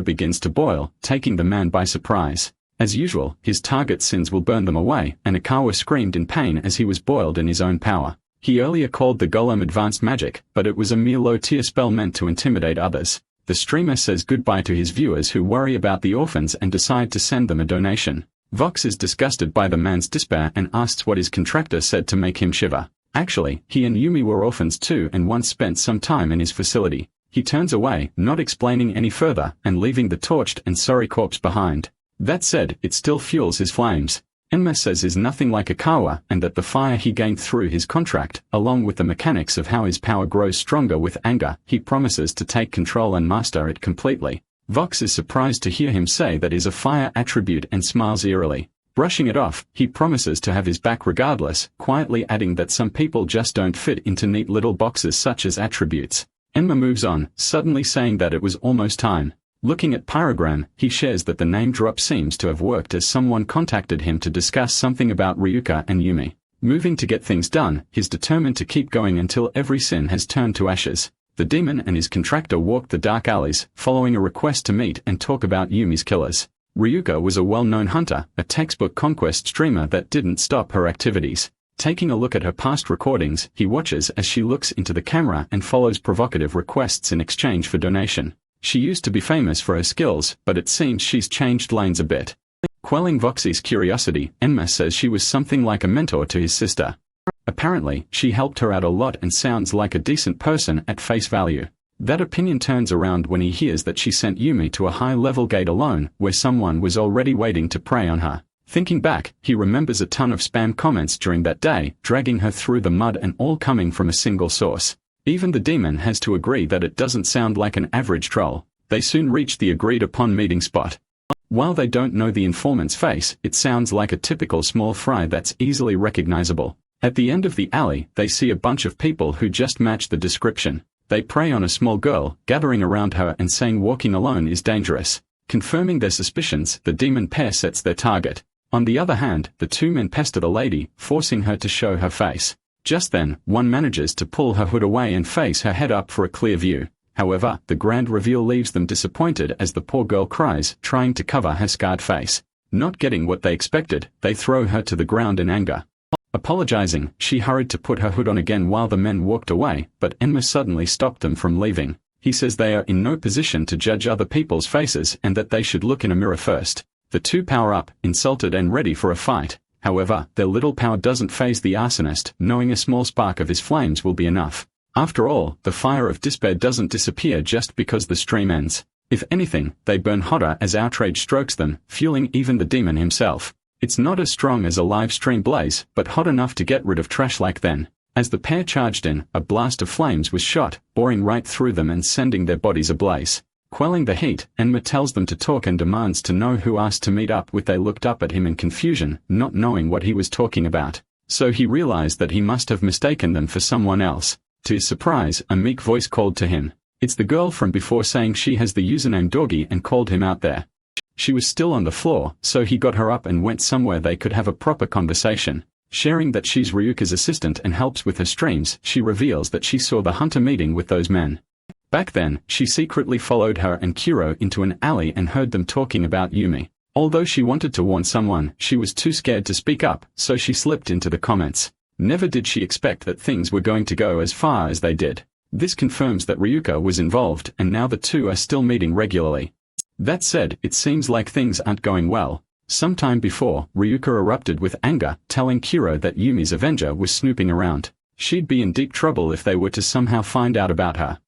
begins to boil, taking the man by surprise. As usual, his target's sins will burn them away, and Ikawa screamed in pain as he was boiled in his own power. He earlier called the golem advanced magic, but it was a mere low-tier spell meant to intimidate others. The streamer says goodbye to his viewers who worry about the orphans and decide to send them a donation. Vox is disgusted by the man's despair and asks what his contractor said to make him shiver. Actually, he and Yumi were orphans too and once spent some time in his facility. He turns away, not explaining any further, and leaving the torched and sorry corpse behind. That said, it still fuels his flames. Enma says is nothing like Ikawa and that the fire he gained through his contract, along with the mechanics of how his power grows stronger with anger, he promises to take control and master it completely. Vox is surprised to hear him say that is a fire attribute and smiles eerily. Brushing it off, he promises to have his back regardless, quietly adding that some people just don't fit into neat little boxes such as attributes. Enma moves on, suddenly saying that it was almost time. Looking at Pyrogram, he shares that the name drop seems to have worked as someone contacted him to discuss something about Ryuka and Yumi. Moving to get things done, he's determined to keep going until every sin has turned to ashes. The demon and his contractor walked the dark alleys, following a request to meet and talk about Yumi's killers. Ryuka was a well-known hunter, a textbook conquest streamer that didn't stop her activities. Taking a look at her past recordings, he watches as she looks into the camera and follows provocative requests in exchange for donation. She used to be famous for her skills, but it seems she's changed lanes a bit. Quelling Voxy's curiosity, Enma says she was something like a mentor to his sister. Apparently, she helped her out a lot and sounds like a decent person at face value. That opinion turns around when he hears that she sent Yumi to a high-level gate alone, where someone was already waiting to prey on her. Thinking back, he remembers a ton of spam comments during that day, dragging her through the mud and all coming from a single source. Even the demon has to agree that it doesn't sound like an average troll. They soon reach the agreed-upon meeting spot. While they don't know the informant's face, it sounds like a typical small fry that's easily recognizable. At the end of the alley, they see a bunch of people who just match the description. They prey on a small girl, gathering around her and saying walking alone is dangerous. Confirming their suspicions, the demon pair sets their target. On the other hand, the two men pester the lady, forcing her to show her face. Just then, one manages to pull her hood away and face her head up for a clear view. However, the grand reveal leaves them disappointed as the poor girl cries, trying to cover her scarred face. Not getting what they expected, they throw her to the ground in anger. Apologizing, she hurried to put her hood on again while the men walked away, but Enma suddenly stopped them from leaving. He says they are in no position to judge other people's faces and that they should look in a mirror first. The two power up, insulted and ready for a fight. However, their little power doesn't faze the arsonist, knowing a small spark of his flames will be enough. After all, the fire of despair doesn't disappear just because the stream ends. If anything, they burn hotter as outrage strokes them, fueling even the demon himself. It's not as strong as a live stream blaze, but hot enough to get rid of trash like then. As the pair charged in, a blast of flames was shot, boring right through them and sending their bodies ablaze. Quelling the heat, Enma tells them to talk and demands to know who asked to meet up with. They looked up at him in confusion, not knowing what he was talking about. So he realized that he must have mistaken them for someone else. To his surprise, a meek voice called to him. It's the girl from before, saying she has the username Doggy and called him out there. She was still on the floor, so he got her up and went somewhere they could have a proper conversation. Sharing that she's Ryuka's assistant and helps with her streams, she reveals that she saw the hunter meeting with those men. Back then, she secretly followed her and Kuro into an alley and heard them talking about Yumi. Although she wanted to warn someone, she was too scared to speak up, so she slipped into the comments. Never did she expect that things were going to go as far as they did. This confirms that Ryuka was involved and now the two are still meeting regularly. That said, it seems like things aren't going well. Sometime before, Ryuka erupted with anger, telling Kuro that Yumi's Avenger was snooping around. She'd be in deep trouble if they were to somehow find out about her.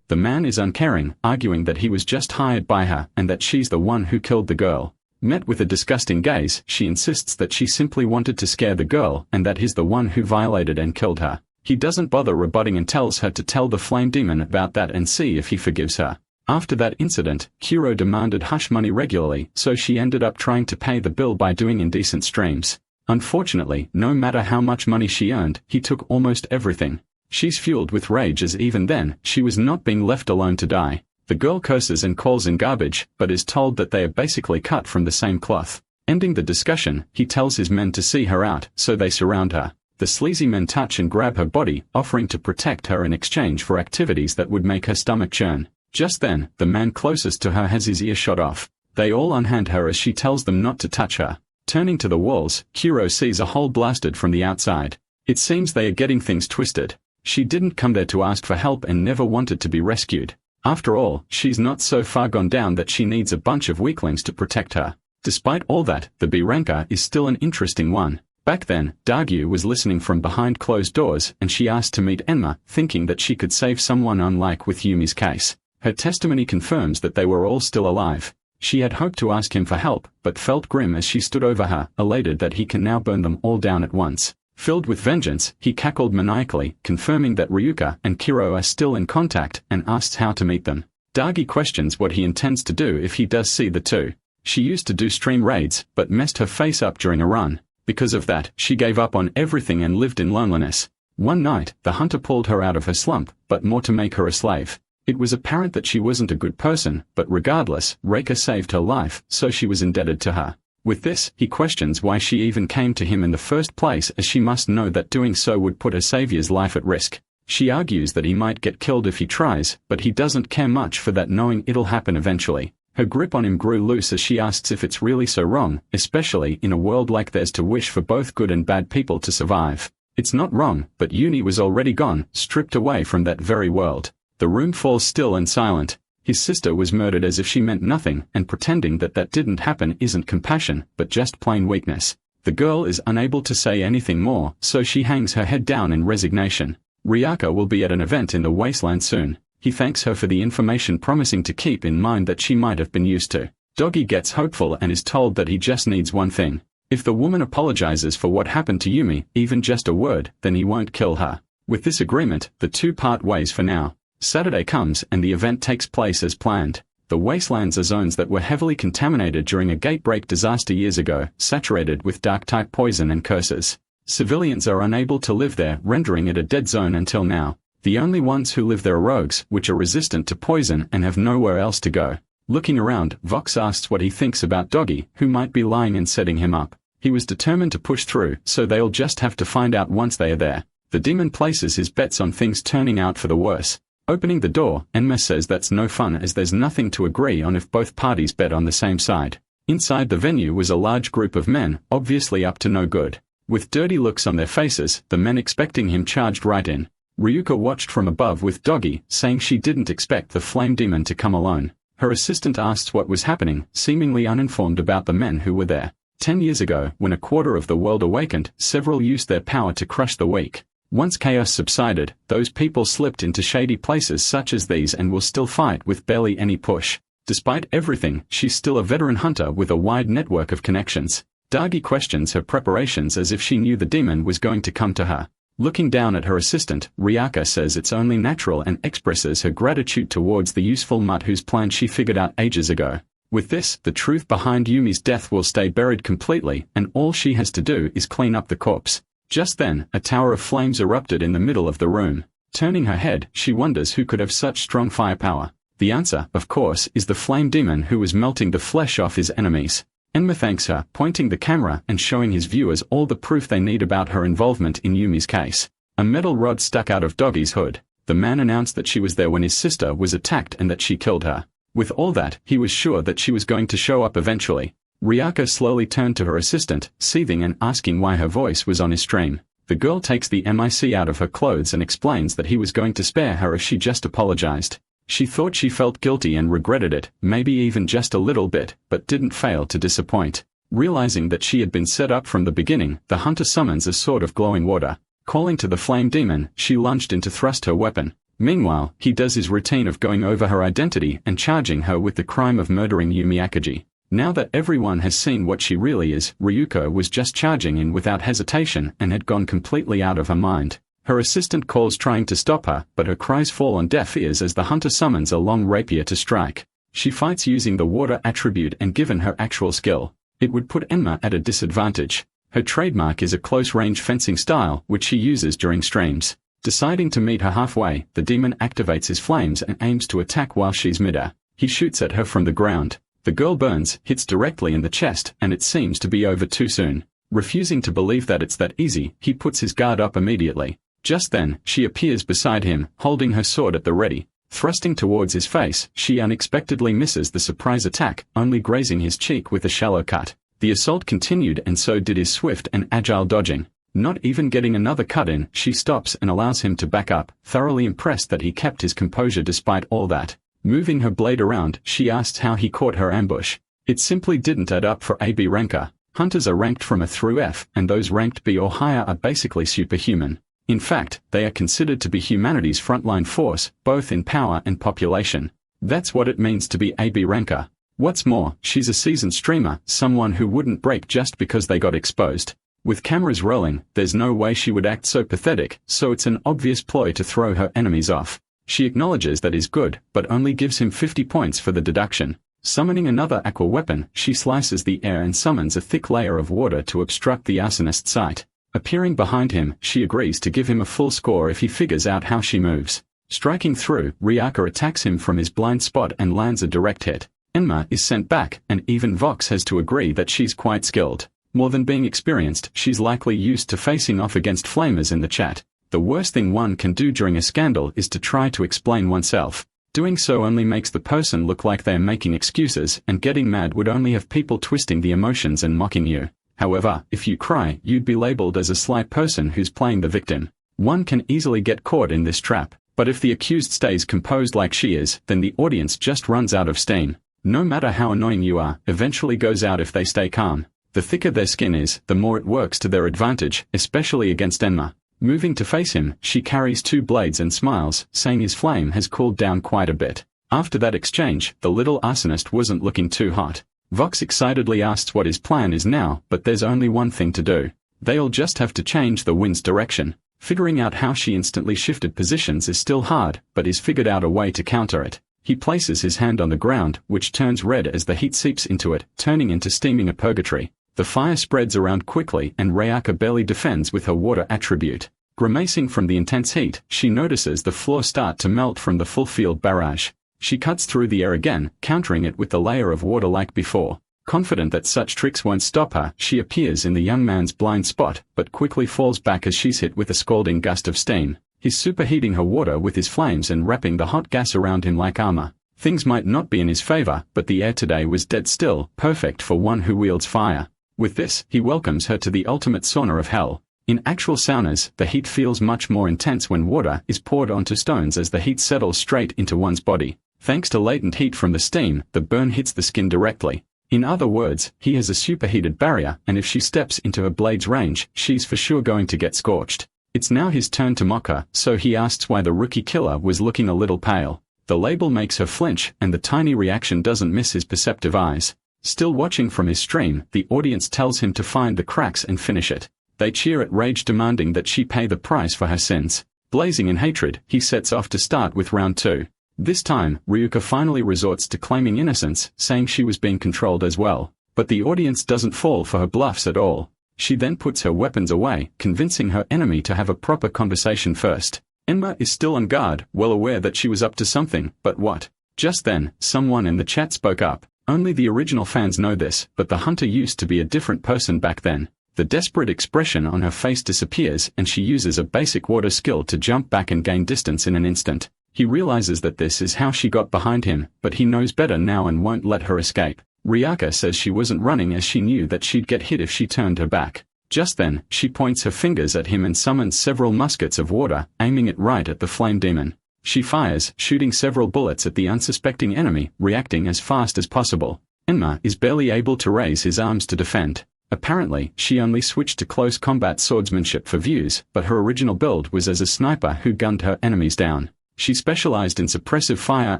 The man is uncaring, arguing that he was just hired by her and that she's the one who killed the girl. Met with a disgusting gaze, she insists that she simply wanted to scare the girl and that he's the one who violated and killed her. He doesn't bother rebutting and tells her to tell the flame demon about that and see if he forgives her. After that incident, Kuro demanded hush money regularly, so she ended up trying to pay the bill by doing indecent streams. Unfortunately, no matter how much money she earned, he took almost everything. She's fueled with rage as even then, she was not being left alone to die. The girl curses and calls in garbage, but is told that they are basically cut from the same cloth. Ending the discussion, he tells his men to see her out, so they surround her. The sleazy men touch and grab her body, offering to protect her in exchange for activities that would make her stomach churn. Just then, the man closest to her has his ear shot off. They all unhand her as she tells them not to touch her. Turning to the walls, Kuro sees a hole blasted from the outside. It seems they are getting things twisted. She didn't come there to ask for help and never wanted to be rescued. After all, she's not so far gone down that she needs a bunch of weaklings to protect her. Despite all that, the B ranker is still an interesting one. Back then, Dagu was listening from behind closed doors and she asked to meet Enma, thinking that she could save someone unlike with Yumi's case. Her testimony confirms that they were all still alive. She had hoped to ask him for help, but felt grim as she stood over her, elated that he can now burn them all down at once. Filled with vengeance, he cackled maniacally, confirming that Riaka and Kuro are still in contact, and asks how to meet them. Dagi questions what he intends to do if he does see the two. She used to do stream raids, but messed her face up during a run. Because of that, she gave up on everything and lived in loneliness. One night, the hunter pulled her out of her slump, but more to make her a slave. It was apparent that she wasn't a good person, but regardless, Riaka saved her life, so she was indebted to her. With this, he questions why she even came to him in the first place, as she must know that doing so would put her savior's life at risk. She argues that he might get killed if he tries, but he doesn't care much for that, knowing it'll happen eventually. Her grip on him grew loose as she asks if it's really so wrong, especially in a world like theirs, to wish for both good and bad people to survive. It's not wrong, but Uni was already gone, stripped away from that very world. The room falls still and silent. His sister was murdered as if she meant nothing, and pretending that that didn't happen isn't compassion, but just plain weakness. The girl is unable to say anything more, so she hangs her head down in resignation. Riaka will be at an event in the wasteland soon. He thanks her for the information, promising to keep in mind that she might have been used to. Doggy gets hopeful and is told that he just needs one thing. If the woman apologizes for what happened to Yumi, even just a word, then he won't kill her. With this agreement, the two part ways for now. Saturday comes and the event takes place as planned. The wastelands are zones that were heavily contaminated during a gatebreak disaster years ago, saturated with dark-type poison and curses. Civilians are unable to live there, rendering it a dead zone until now. The only ones who live there are rogues, which are resistant to poison and have nowhere else to go. Looking around, Vox asks what he thinks about Doggy, who might be lying and setting him up. He was determined to push through, so they'll just have to find out once they are there. The demon places his bets on things turning out for the worse. Opening the door, Enma says that's no fun as there's nothing to agree on if both parties bet on the same side. Inside the venue was a large group of men, obviously up to no good. With dirty looks on their faces, the men expecting him charged right in. Ryuka watched from above with Doggy, saying she didn't expect the flame demon to come alone. Her assistant asks what was happening, seemingly uninformed about the men who were there. 10 years ago, when a quarter of the world awakened, several used their power to crush the weak. Once chaos subsided, those people slipped into shady places such as these and will still fight with barely any push. Despite everything, she's still a veteran hunter with a wide network of connections. Dagi questions her preparations as if she knew the demon was going to come to her. Looking down at her assistant, Riaka says it's only natural and expresses her gratitude towards the useful mutt whose plan she figured out ages ago. With this, the truth behind Yumi's death will stay buried completely, and all she has to do is clean up the corpse. Just then, a tower of flames erupted in the middle of the room. Turning her head, she wonders who could have such strong firepower. The answer, of course, is the flame demon who was melting the flesh off his enemies. Enma thanks her, pointing the camera and showing his viewers all the proof they need about her involvement in Yumi's case. A metal rod stuck out of Doggy's hood. The man announced that she was there when his sister was attacked and that she killed her. With all that, he was sure that she was going to show up eventually. Riaka slowly turned to her assistant, seething and asking why her voice was on his stream. The girl takes the mic out of her clothes and explains that he was going to spare her if she just apologized. She thought she felt guilty and regretted it, maybe even just a little bit, but didn't fail to disappoint. Realizing that she had been set up from the beginning, the hunter summons a sword of glowing water. Calling to the flame demon, she lunged in to thrust her weapon. Meanwhile, he does his routine of going over her identity and charging her with the crime of murdering Yumi Akaji. Now that everyone has seen what she really is, Ryuko was just charging in without hesitation and had gone completely out of her mind. Her assistant calls trying to stop her, but her cries fall on deaf ears as the hunter summons a long rapier to strike. She fights using the water attribute, and given her actual skill, it would put Enma at a disadvantage. Her trademark is a close-range fencing style, which she uses during streams. Deciding to meet her halfway, the demon activates his flames and aims to attack while she's midair. He shoots at her from the ground. The girl burns, hits directly in the chest, and it seems to be over too soon. Refusing to believe that it's that easy, he puts his guard up immediately. Just then, she appears beside him, holding her sword at the ready. Thrusting towards his face, she unexpectedly misses the surprise attack, only grazing his cheek with a shallow cut. The assault continued, and so did his swift and agile dodging. Not even getting another cut in, she stops and allows him to back up, thoroughly impressed that he kept his composure despite all that. Moving her blade around, she asks how he caught her ambush. It simply didn't add up for AB ranker. Hunters are ranked from A through F, and those ranked B or higher are basically superhuman. In fact, they are considered to be humanity's frontline force, both in power and population. That's what it means to be AB ranker. What's more, she's a seasoned streamer, someone who wouldn't break just because they got exposed. With cameras rolling, there's no way she would act so pathetic, so it's an obvious ploy to throw her enemies off. She acknowledges that is good, but only gives him 50 points for the deduction. Summoning another aqua weapon, she slices the air and summons a thick layer of water to obstruct the arsonist's sight. Appearing behind him, she agrees to give him a full score if he figures out how she moves. Striking through, Riaka attacks him from his blind spot and lands a direct hit. Enma is sent back, and even Vox has to agree that she's quite skilled. More than being experienced, she's likely used to facing off against flamers in the chat. The worst thing one can do during a scandal is to try to explain oneself. Doing so only makes the person look like they're making excuses, and getting mad would only have people twisting the emotions and mocking you. However, if you cry, you'd be labeled as a sly person who's playing the victim. One can easily get caught in this trap, but if the accused stays composed like she is, then the audience just runs out of steam. No matter how annoying you are, eventually goes out if they stay calm. The thicker their skin is, the more it works to their advantage, especially against Enma. Moving to face him, she carries two blades and smiles, saying his flame has cooled down quite a bit. After that exchange, the little arsonist wasn't looking too hot. Vox excitedly asks what his plan is now, but there's only one thing to do. They'll just have to change the wind's direction. Figuring out how she instantly shifted positions is still hard, but he's figured out a way to counter it. He places his hand on the ground, which turns red as the heat seeps into it, turning into steaming a purgatory. The fire spreads around quickly, and Riaka barely defends with her water attribute. Grimacing from the intense heat, she notices the floor start to melt from the full field barrage. She cuts through the air again, countering it with the layer of water like before. Confident that such tricks won't stop her, she appears in the young man's blind spot, but quickly falls back as she's hit with a scalding gust of steam. He's superheating her water with his flames and wrapping the hot gas around him like armor. Things might not be in his favor, but the air today was dead still, perfect for one who wields fire. With this, he welcomes her to the ultimate sauna of hell. In actual saunas, the heat feels much more intense when water is poured onto stones as the heat settles straight into one's body. Thanks to latent heat from the steam, the burn hits the skin directly. In other words, he has a superheated barrier, and if she steps into her blade's range, she's for sure going to get scorched. It's now his turn to mock her, so he asks why the rookie killer was looking a little pale. The label makes her flinch, and the tiny reaction doesn't miss his perceptive eyes. Still watching from his stream, the audience tells him to find the cracks and finish it. They cheer at rage, demanding that she pay the price for her sins. Blazing in hatred, he sets off to start with round 2. This time, Ryuka finally resorts to claiming innocence, saying she was being controlled as well. But the audience doesn't fall for her bluffs at all. She then puts her weapons away, convincing her enemy to have a proper conversation first. Enma is still on guard, well aware that she was up to something, but what? Just then, someone in the chat spoke up. Only the original fans know this, but the hunter used to be a different person back then. The desperate expression on her face disappears, and she uses a basic water skill to jump back and gain distance in an instant. He realizes that this is how she got behind him, but he knows better now and won't let her escape. Riaka says she wasn't running as she knew that she'd get hit if she turned her back. Just then, she points her fingers at him and summons several muskets of water, aiming it right at the flame demon. She fires, shooting several bullets at the unsuspecting enemy, reacting as fast as possible. Enma is barely able to raise his arms to defend. Apparently, she only switched to close combat swordsmanship for views, but her original build was as a sniper who gunned her enemies down. She specialized in suppressive fire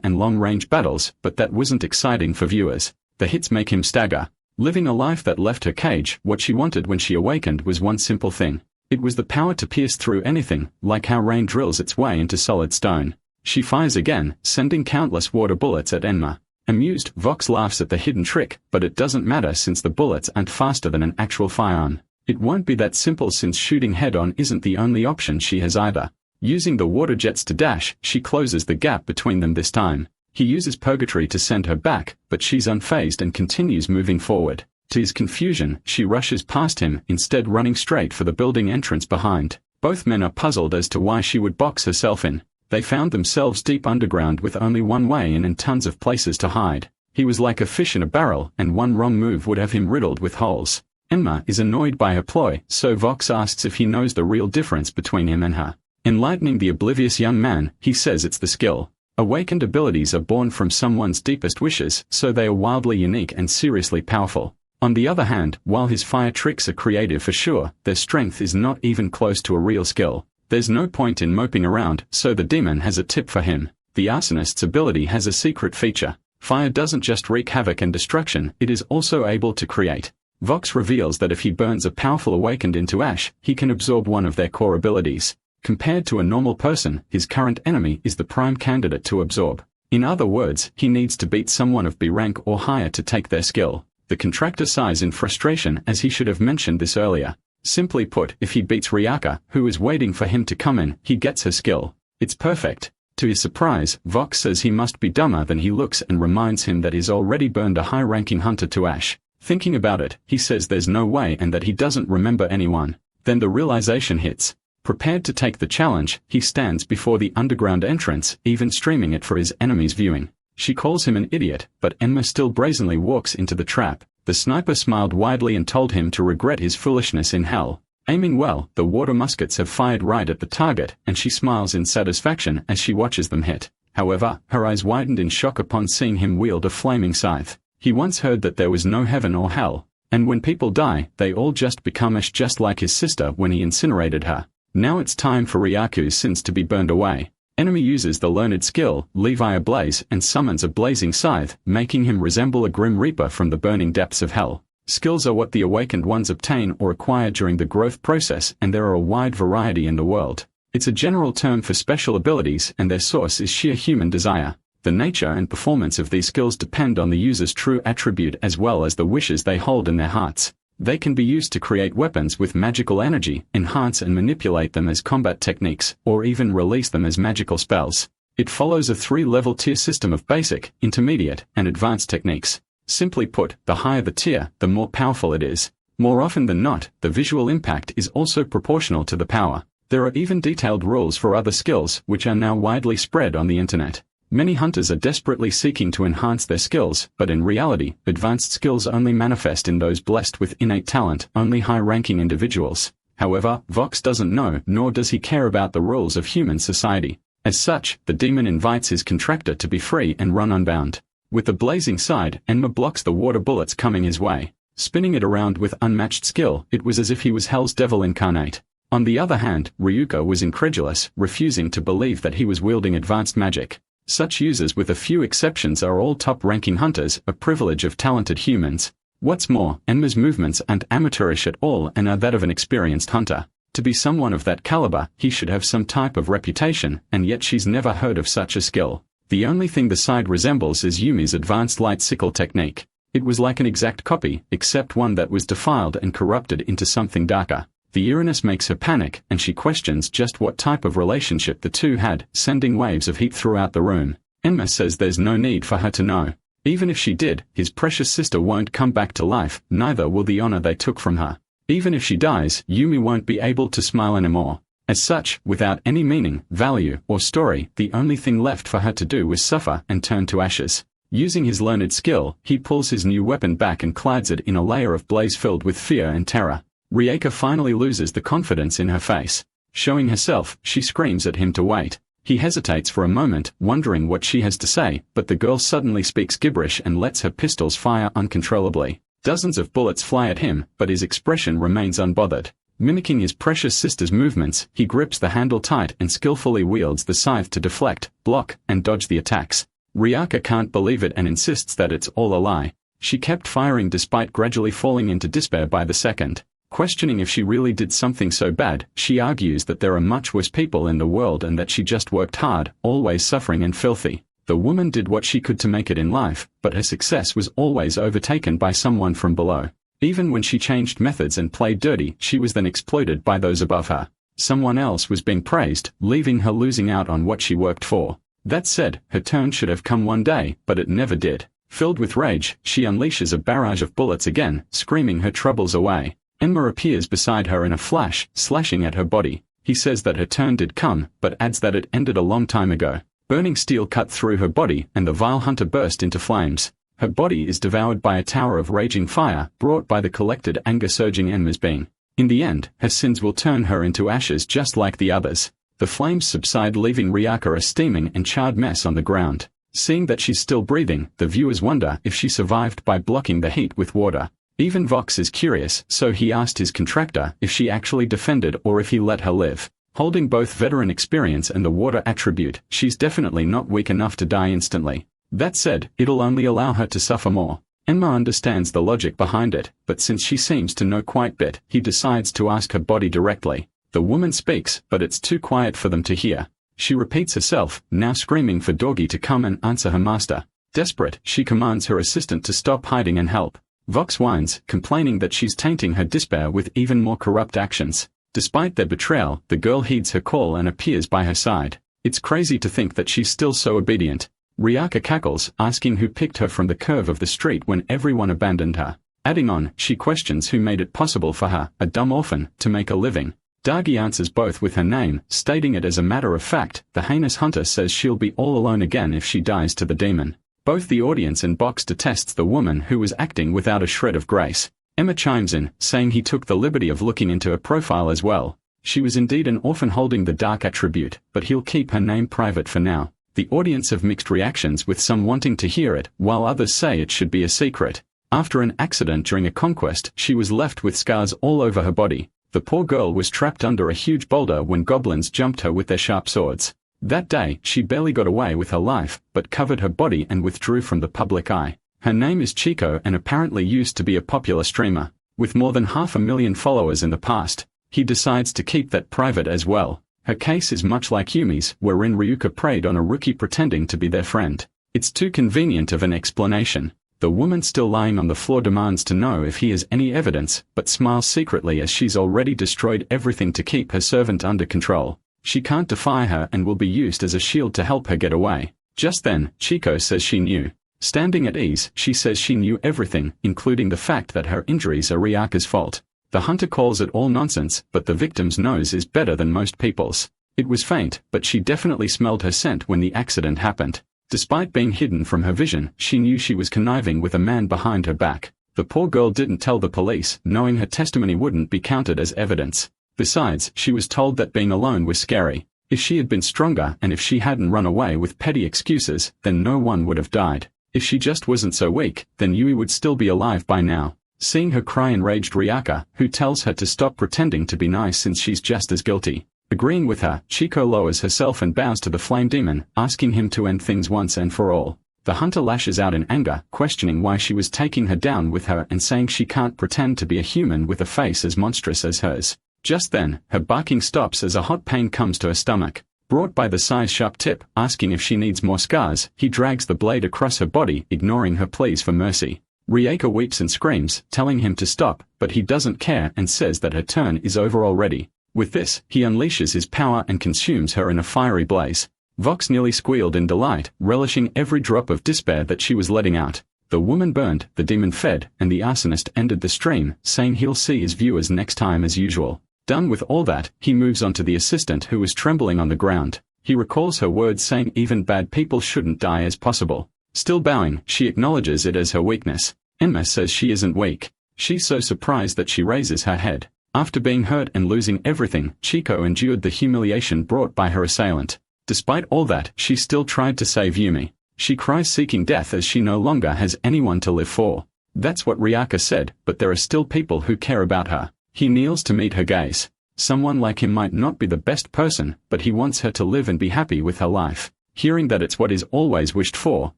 and long-range battles, but that wasn't exciting for viewers. The hits make him stagger. Living a life that left her cage, what she wanted when she awakened was one simple thing. It was the power to pierce through anything, like how rain drills its way into solid stone. She fires again, sending countless water bullets at Enma. Amused, Vox laughs at the hidden trick, but it doesn't matter since the bullets aren't faster than an actual firearm. It won't be that simple since shooting head-on isn't the only option she has either. Using the water jets to dash, she closes the gap between them this time. He uses purgatory to send her back, but she's unfazed and continues moving forward. To his confusion, she rushes past him, instead running straight for the building entrance behind. Both men are puzzled as to why she would box herself in. They found themselves deep underground with only one way in and tons of places to hide. He was like a fish in a barrel, and one wrong move would have him riddled with holes. Enma is annoyed by her ploy, so Vox asks if he knows the real difference between him and her. Enlightening the oblivious young man, he says it's the skill. Awakened abilities are born from someone's deepest wishes, so they are wildly unique and seriously powerful. On the other hand, while his fire tricks are creative for sure, their strength is not even close to a real skill. There's no point in moping around, so the demon has a tip for him. The arsonist's ability has a secret feature. Fire doesn't just wreak havoc and destruction, it is also able to create. Vox reveals that if he burns a powerful awakened into ash, he can absorb one of their core abilities. Compared to a normal person, his current enemy is the prime candidate to absorb. In other words, he needs to beat someone of B rank or higher to take their skill. The contractor sighs in frustration as he should have mentioned this earlier. Simply put, if he beats Riaka, who is waiting for him to come in, he gets her skill. It's perfect. To his surprise, Vox says he must be dumber than he looks and reminds him that he's already burned a high-ranking hunter to ash. Thinking about it, he says there's no way and that he doesn't remember anyone. Then the realization hits. Prepared to take the challenge, he stands before the underground entrance, even streaming it for his enemies viewing. She calls him an idiot, but Enma still brazenly walks into the trap. The sniper smiled widely and told him to regret his foolishness in hell. Aiming well, the water muskets have fired right at the target, and she smiles in satisfaction as she watches them hit. However, her eyes widened in shock upon seeing him wield a flaming scythe. He once heard that there was no heaven or hell, and when people die, they all just become ash, just like his sister when he incinerated her. Now it's time for Ryaku's sins to be burned away. Enemy uses the learned skill, Levi Ablaze, and summons a blazing scythe, making him resemble a grim reaper from the burning depths of hell. Skills are what the awakened ones obtain or acquire during the growth process, and there are a wide variety in the world. It's a general term for special abilities, and their source is sheer human desire. The nature and performance of these skills depend on the user's true attribute as well as the wishes they hold in their hearts. They can be used to create weapons with magical energy, enhance and manipulate them as combat techniques, or even release them as magical spells. It follows a 3-level tier system of basic, intermediate, and advanced techniques. Simply put, the higher the tier, the more powerful it is. More often than not, the visual impact is also proportional to the power. There are even detailed rules for other skills, which are now widely spread on the internet. Many hunters are desperately seeking to enhance their skills, but in reality, advanced skills only manifest in those blessed with innate talent, only high-ranking individuals. However, Vox doesn't know, nor does he care about the rules of human society. As such, the demon invites his contractor to be free and run unbound. With the blazing side, Enma blocks the water bullets coming his way. Spinning it around with unmatched skill, it was as if he was Hell's devil incarnate. On the other hand, Ryuka was incredulous, refusing to believe that he was wielding advanced magic. Such users, with a few exceptions, are all top-ranking hunters, a privilege of talented humans. What's more, Enma's movements aren't amateurish at all and are that of an experienced hunter. To be someone of that caliber, he should have some type of reputation, and yet she's never heard of such a skill. The only thing the side resembles is Yumi's advanced light sickle technique. It was like an exact copy, except one that was defiled and corrupted into something darker. The eeriness makes her panic, and she questions just what type of relationship the two had, sending waves of heat throughout the room. Enma says there's no need for her to know. Even if she did, his precious sister won't come back to life, neither will the honor they took from her. Even if she dies, Yumi won't be able to smile anymore. As such, without any meaning, value, or story, the only thing left for her to do was suffer and turn to ashes. Using his learned skill, he pulls his new weapon back and clads it in a layer of blaze filled with fear and terror. Riaka finally loses the confidence in her face. Showing herself, she screams at him to wait. He hesitates for a moment, wondering what she has to say, but the girl suddenly speaks gibberish and lets her pistols fire uncontrollably. Dozens of bullets fly at him, but his expression remains unbothered. Mimicking his precious sister's movements, he grips the handle tight and skillfully wields the scythe to deflect, block, and dodge the attacks. Riaka can't believe it and insists that it's all a lie. She kept firing despite gradually falling into despair by the second. Questioning if she really did something so bad, she argues that there are much worse people in the world and that she just worked hard, always suffering and filthy. The woman did what she could to make it in life, but her success was always overtaken by someone from below. Even when she changed methods and played dirty, she was then exploited by those above her. Someone else was being praised, leaving her losing out on what she worked for. That said, her turn should have come one day, but it never did. Filled with rage, she unleashes a barrage of bullets again, screaming her troubles away. Enma appears beside her in a flash, slashing at her body. He says that her turn did come, but adds that it ended a long time ago. Burning steel cut through her body, and the vile hunter burst into flames. Her body is devoured by a tower of raging fire, brought by the collected anger surging Enma's being. In the end, her sins will turn her into ashes just like the others. The flames subside, leaving Riaka a steaming and charred mess on the ground. Seeing that she's still breathing, the viewers wonder if she survived by blocking the heat with water. Even Vox is curious, so he asked his contractor if she actually defended or if he let her live. Holding both veteran experience and the water attribute, she's definitely not weak enough to die instantly. That said, it'll only allow her to suffer more. Enma understands the logic behind it, but since she seems to know quite bit, he decides to ask her body directly. The woman speaks, but it's too quiet for them to hear. She repeats herself, now screaming for Doggy to come and answer her master. Desperate, she commands her assistant to stop hiding and help. Vox whines, complaining that she's tainting her despair with even more corrupt actions. Despite their betrayal, the girl heeds her call and appears by her side. It's crazy to think that she's still so obedient. Riaka cackles, asking who picked her from the curve of the street when everyone abandoned her. Adding on, she questions who made it possible for her, a dumb orphan, to make a living. Dagu answers both with her name, stating it as a matter of fact. The heinous hunter says she'll be all alone again if she dies to the demon. Both the audience and Box detests the woman who was acting without a shred of grace. Enma chimes in, saying he took the liberty of looking into her profile as well. She was indeed an orphan holding the dark attribute, but he'll keep her name private for now. The audience have mixed reactions, with some wanting to hear it, while others say it should be a secret. After an accident during a conquest, she was left with scars all over her body. The poor girl was trapped under a huge boulder when goblins jumped her with their sharp swords. That day, she barely got away with her life, but covered her body and withdrew from the public eye. Her name is Chico and apparently used to be a popular streamer. With more than 500,000 followers in the past, he decides to keep that private as well. Her case is much like Yumi's, wherein Ryuka preyed on a rookie pretending to be their friend. It's too convenient of an explanation. The woman still lying on the floor demands to know if he has any evidence, but smiles secretly as she's already destroyed everything to keep her servant under control. She can't defy her and will be used as a shield to help her get away. Just then, Chico says she knew. Standing at ease, she says she knew everything, including the fact that her injuries are Riaka's fault. The hunter calls it all nonsense, but the victim's nose is better than most people's. It was faint, but she definitely smelled her scent when the accident happened. Despite being hidden from her vision, she knew she was conniving with a man behind her back. The poor girl didn't tell the police, knowing her testimony wouldn't be counted as evidence. Besides, she was told that being alone was scary. If she had been stronger and if she hadn't run away with petty excuses, then no one would have died. If she just wasn't so weak, then Yui would still be alive by now. Seeing her cry, enraged Riaka, who tells her to stop pretending to be nice since she's just as guilty. Agreeing with her, Chico lowers herself and bows to the flame demon, asking him to end things once and for all. The hunter lashes out in anger, questioning why she was taking her down with her and saying she can't pretend to be a human with a face as monstrous as hers. Just then, her barking stops as a hot pain comes to her stomach. Brought by the size-sharp tip, asking if she needs more scars, he drags the blade across her body, ignoring her pleas for mercy. Riaka weeps and screams, telling him to stop, but he doesn't care and says that her turn is over already. With this, he unleashes his power and consumes her in a fiery blaze. Vox nearly squealed in delight, relishing every drop of despair that she was letting out. The woman burned, the demon fed, and the arsonist ended the stream, saying he'll see his viewers next time as usual. Done with all that, he moves on to the assistant who was trembling on the ground. He recalls her words saying even bad people shouldn't die as possible. Still bowing, she acknowledges it as her weakness. Enma says she isn't weak. She's so surprised that she raises her head. After being hurt and losing everything, Chico endured the humiliation brought by her assailant. Despite all that, she still tried to save Yumi. She cries seeking death as she no longer has anyone to live for. That's what Riaka said, but there are still people who care about her. He kneels to meet her gaze. Someone like him might not be the best person, but he wants her to live and be happy with her life. Hearing that it's what is always wished for,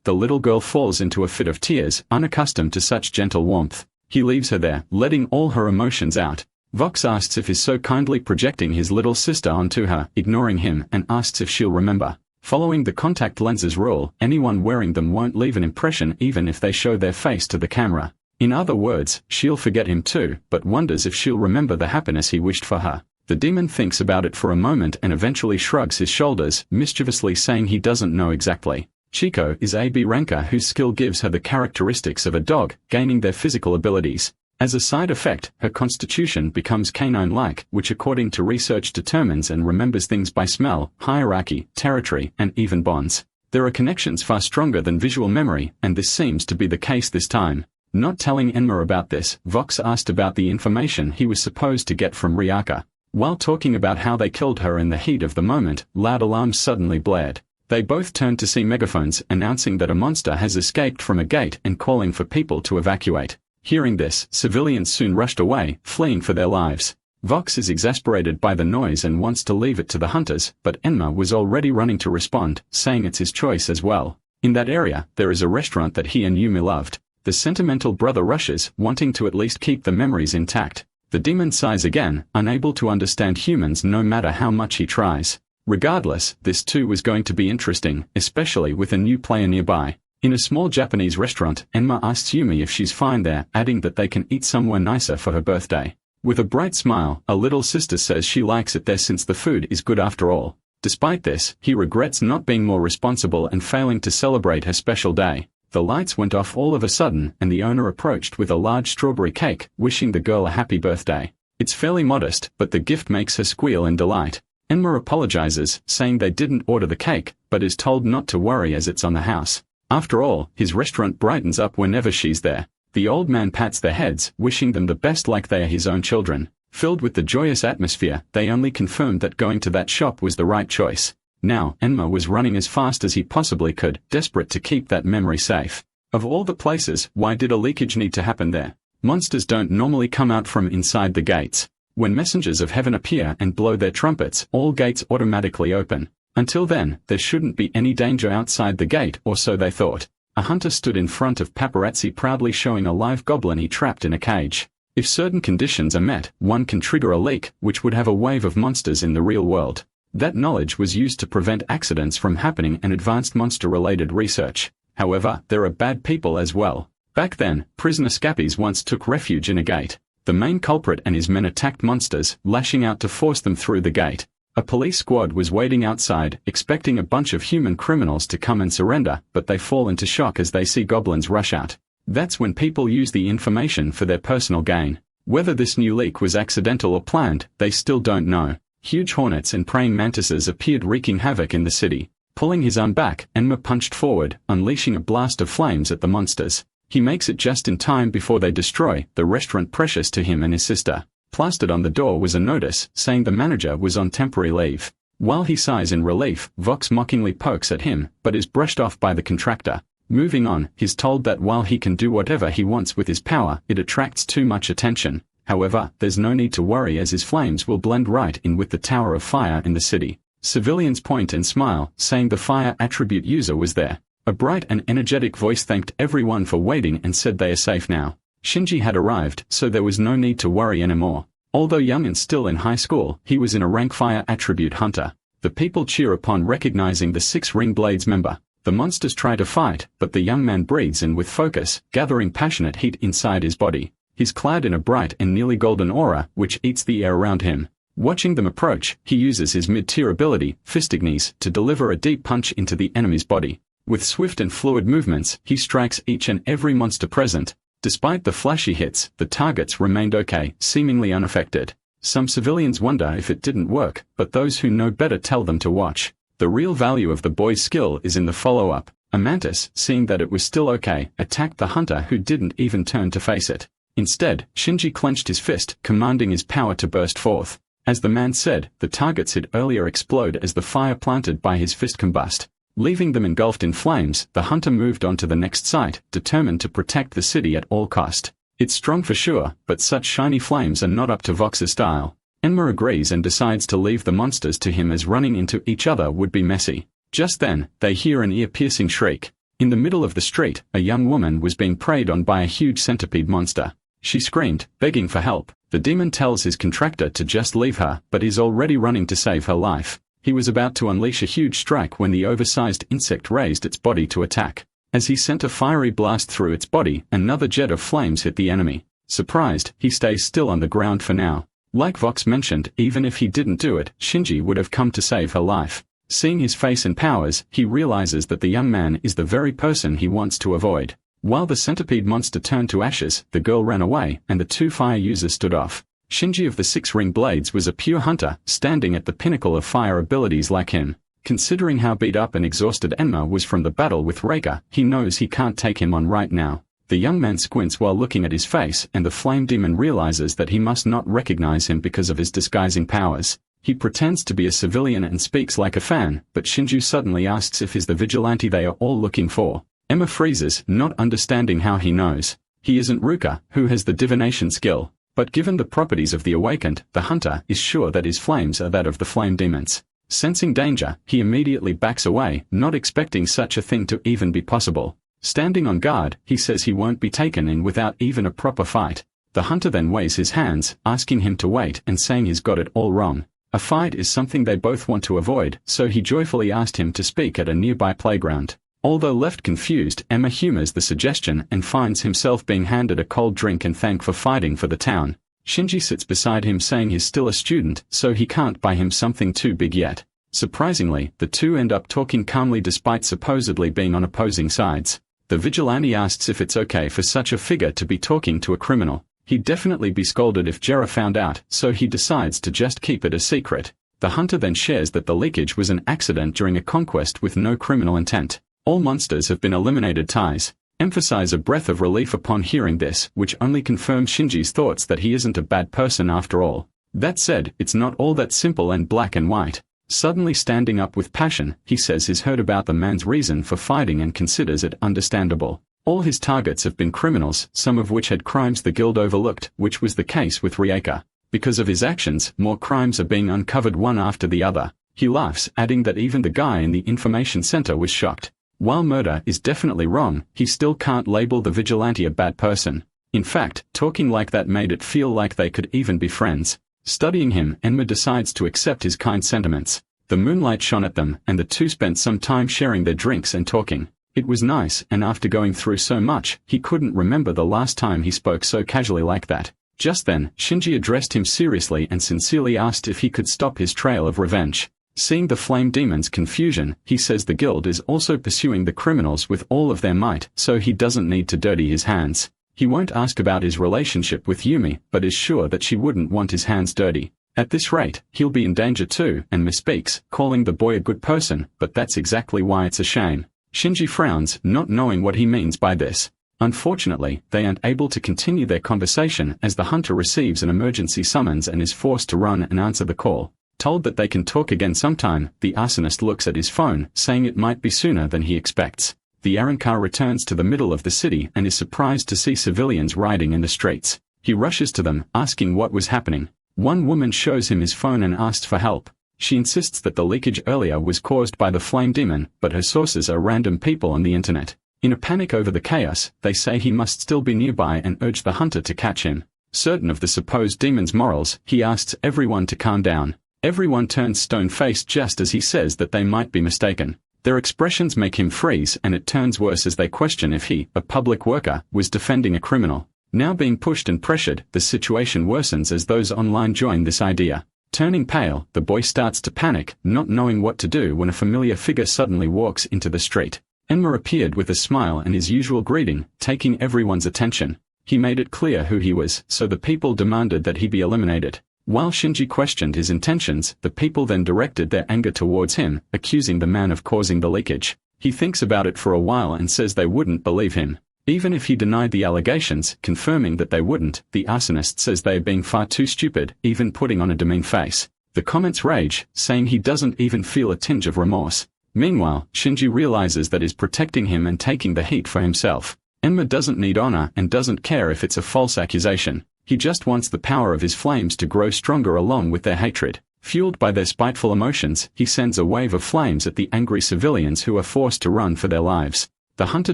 the little girl falls into a fit of tears, unaccustomed to such gentle warmth. He leaves her there, letting all her emotions out. Vox asks if he's so kindly projecting his little sister onto her, ignoring him, and asks if she'll remember. Following the contact lenses rule, anyone wearing them won't leave an impression even if they show their face to the camera. In other words, she'll forget him too, but wonders if she'll remember the happiness he wished for her. The demon thinks about it for a moment and eventually shrugs his shoulders, mischievously saying he doesn't know exactly. Chico is a B ranker whose skill gives her the characteristics of a dog, gaining their physical abilities. As a side effect, her constitution becomes canine-like, which according to research determines and remembers things by smell, hierarchy, territory, and even bonds. There are connections far stronger than visual memory, and this seems to be the case this time. Not telling Enma about this, Vox asked about the information he was supposed to get from Riaka. While talking about how they killed her in the heat of the moment, loud alarms suddenly blared. They both turned to see megaphones announcing that a monster has escaped from a gate and calling for people to evacuate. Hearing this, civilians soon rushed away, fleeing for their lives. Vox is exasperated by the noise and wants to leave it to the hunters, but Enma was already running to respond, saying it's his choice as well. In that area, there is a restaurant that he and Yumi loved. The sentimental brother rushes, wanting to at least keep the memories intact. The demon sighs again, unable to understand humans no matter how much he tries. Regardless, this too was going to be interesting, especially with a new player nearby. In a small Japanese restaurant, Enma asks Yumi if she's fine there, adding that they can eat somewhere nicer for her birthday. With a bright smile, a little sister says she likes it there since the food is good after all. Despite this, he regrets not being more responsible and failing to celebrate her special day. The lights went off all of a sudden and the owner approached with a large strawberry cake, wishing the girl a happy birthday. It's fairly modest, but the gift makes her squeal in delight. Enma apologizes, saying they didn't order the cake, but is told not to worry as it's on the house. After all, his restaurant brightens up whenever she's there. The old man pats their heads, wishing them the best like they are his own children. Filled with the joyous atmosphere, they only confirmed that going to that shop was the right choice. Now, Enma was running as fast as he possibly could, desperate to keep that memory safe. Of all the places, why did a leakage need to happen there? Monsters don't normally come out from inside the gates. When messengers of heaven appear and blow their trumpets, all gates automatically open. Until then, there shouldn't be any danger outside the gate, or so they thought. A hunter stood in front of paparazzi proudly showing a live goblin he trapped in a cage. If certain conditions are met, one can trigger a leak, which would have a wave of monsters in the real world. That knowledge was used to prevent accidents from happening and advanced monster-related research. However, there are bad people as well. Back then, prisoner scappies once took refuge in a gate. The main culprit and his men attacked monsters, lashing out to force them through the gate. A police squad was waiting outside, expecting a bunch of human criminals to come and surrender, but they fall into shock as they see goblins rush out. That's when people use the information for their personal gain. Whether this new leak was accidental or planned, they still don't know. Huge hornets and praying mantises appeared wreaking havoc in the city. Pulling his arm back, Enma punched forward, unleashing a blast of flames at the monsters. He makes it just in time before they destroy the restaurant precious to him and his sister. Plastered on the door was a notice, saying the manager was on temporary leave. While he sighs in relief, Vox mockingly pokes at him, but is brushed off by the contractor. Moving on, he's told that while he can do whatever he wants with his power, it attracts too much attention. However, there's no need to worry as his flames will blend right in with the Tower of Fire in the city. Civilians point and smile, saying the fire attribute user was there. A bright and energetic voice thanked everyone for waiting and said they are safe now. Shinji had arrived, so there was no need to worry anymore. Although young and still in high school, he was in a rank fire attribute hunter. The people cheer upon recognizing the 6 Ring Blades member. The monsters try to fight, but the young man breathes in with focus, gathering passionate heat inside his body. He's clad in a bright and nearly golden aura, which eats the air around him. Watching them approach, he uses his mid-tier ability, Fistignes, to deliver a deep punch into the enemy's body. With swift and fluid movements, he strikes each and every monster present. Despite the flashy hits, the targets remained okay, seemingly unaffected. Some civilians wonder if it didn't work, but those who know better tell them to watch. The real value of the boy's skill is in the follow-up. A mantis, seeing that it was still okay, attacked the hunter who didn't even turn to face it. Instead, Shinji clenched his fist, commanding his power to burst forth. As the man said, the targets he'd earlier explode as the fire planted by his fist combust. Leaving them engulfed in flames, the hunter moved on to the next site, determined to protect the city at all cost. It's strong for sure, but such shiny flames are not up to Vox's style. Enma agrees and decides to leave the monsters to him as running into each other would be messy. Just then, they hear an ear-piercing shriek. In the middle of the street, a young woman was being preyed on by a huge centipede monster. She screamed, begging for help. The demon tells his contractor to just leave her, but is already running to save her life. He was about to unleash a huge strike when the oversized insect raised its body to attack. As he sent a fiery blast through its body, another jet of flames hit the enemy. Surprised, he stays still on the ground for now. Like Vox mentioned, even if he didn't do it, Shinji would have come to save her life. Seeing his face and powers, he realizes that the young man is the very person he wants to avoid. While the centipede monster turned to ashes, the girl ran away, and the two fire users stood off. Shinji of the Six-Ring Blades was a pure hunter, standing at the pinnacle of fire abilities like him. Considering how beat up and exhausted Enma was from the battle with Riaka, he knows he can't take him on right now. The young man squints while looking at his face, and the flame demon realizes that he must not recognize him because of his disguising powers. He pretends to be a civilian and speaks like a fan, but Shinju suddenly asks if he's the vigilante they are all looking for. Emma freezes, not understanding how he knows. He isn't Ruka, who has the divination skill, but given the properties of the awakened, the hunter is sure that his flames are that of the flame demons. Sensing danger, he immediately backs away, not expecting such a thing to even be possible. Standing on guard, he says he won't be taken in without even a proper fight. The hunter then waves his hands, asking him to wait and saying he's got it all wrong. A fight is something they both want to avoid, so he joyfully asked him to speak at a nearby playground. Although left confused, Emma humors the suggestion and finds himself being handed a cold drink and thanked for fighting for the town. Shinji sits beside him saying he's still a student, so he can't buy him something too big yet. Surprisingly, the two end up talking calmly despite supposedly being on opposing sides. The vigilante asks if it's okay for such a figure to be talking to a criminal. He'd definitely be scolded if Jiro found out, so he decides to just keep it a secret. The hunter then shares that the leakage was an accident during a conquest with no criminal intent. All monsters have been eliminated. Ties emphasize a breath of relief upon hearing this, which only confirms Shinji's thoughts that he isn't a bad person after all. That said, it's not all that simple and black and white. Suddenly standing up with passion, he says he's heard about the man's reason for fighting and considers it understandable. All his targets have been criminals, some of which had crimes the guild overlooked, which was the case with Riaka. Because of his actions, more crimes are being uncovered one after the other. He laughs, adding that even the guy in the information center was shocked. While murder is definitely wrong, he still can't label the vigilante a bad person. In fact, talking like that made it feel like they could even be friends. Studying him, Enma decides to accept his kind sentiments. The moonlight shone at them, and the two spent some time sharing their drinks and talking. It was nice, and after going through so much, he couldn't remember the last time he spoke so casually like that. Just then, Shinji addressed him seriously and sincerely asked if he could stop his trail of revenge. Seeing the flame demon's confusion, he says the guild is also pursuing the criminals with all of their might, so he doesn't need to dirty his hands. He won't ask about his relationship with Yumi, but is sure that she wouldn't want his hands dirty. At this rate, he'll be in danger too, and misspeaks, calling the boy a good person, but that's exactly why it's a shame. Shinji frowns, not knowing what he means by this. Unfortunately, they aren't able to continue their conversation as the hunter receives an emergency summons and is forced to run and answer the call. Told that they can talk again sometime, the arsonist looks at his phone, saying it might be sooner than he expects. The errand car returns to the middle of the city and is surprised to see civilians riding in the streets. He rushes to them, asking what was happening. One woman shows him his phone and asks for help. She insists that the leakage earlier was caused by the flame demon, but her sources are random people on the internet. In a panic over the chaos, they say he must still be nearby and urge the hunter to catch him. Certain of the supposed demon's morals, he asks everyone to calm down. Everyone turns stone-faced just as he says that they might be mistaken. Their expressions make him freeze, and it turns worse as they question if he, a public worker, was defending a criminal. Now being pushed and pressured, the situation worsens as those online join this idea. Turning pale, the boy starts to panic, not knowing what to do when a familiar figure suddenly walks into the street. Enma appeared with a smile and his usual greeting, taking everyone's attention. He made it clear who he was, so the people demanded that he be eliminated. While Shinji questioned his intentions, the people then directed their anger towards him, accusing the man of causing the leakage. He thinks about it for a while and says they wouldn't believe him. Even if he denied the allegations, confirming that they wouldn't, the arsonist says they are being far too stupid, even putting on a demeaned face. The comments rage, saying he doesn't even feel a tinge of remorse. Meanwhile, Shinji realizes that is protecting him and taking the heat for himself. Enma doesn't need honor and doesn't care if it's a false accusation. He just wants the power of his flames to grow stronger along with their hatred. Fueled by their spiteful emotions, he sends a wave of flames at the angry civilians who are forced to run for their lives. The hunter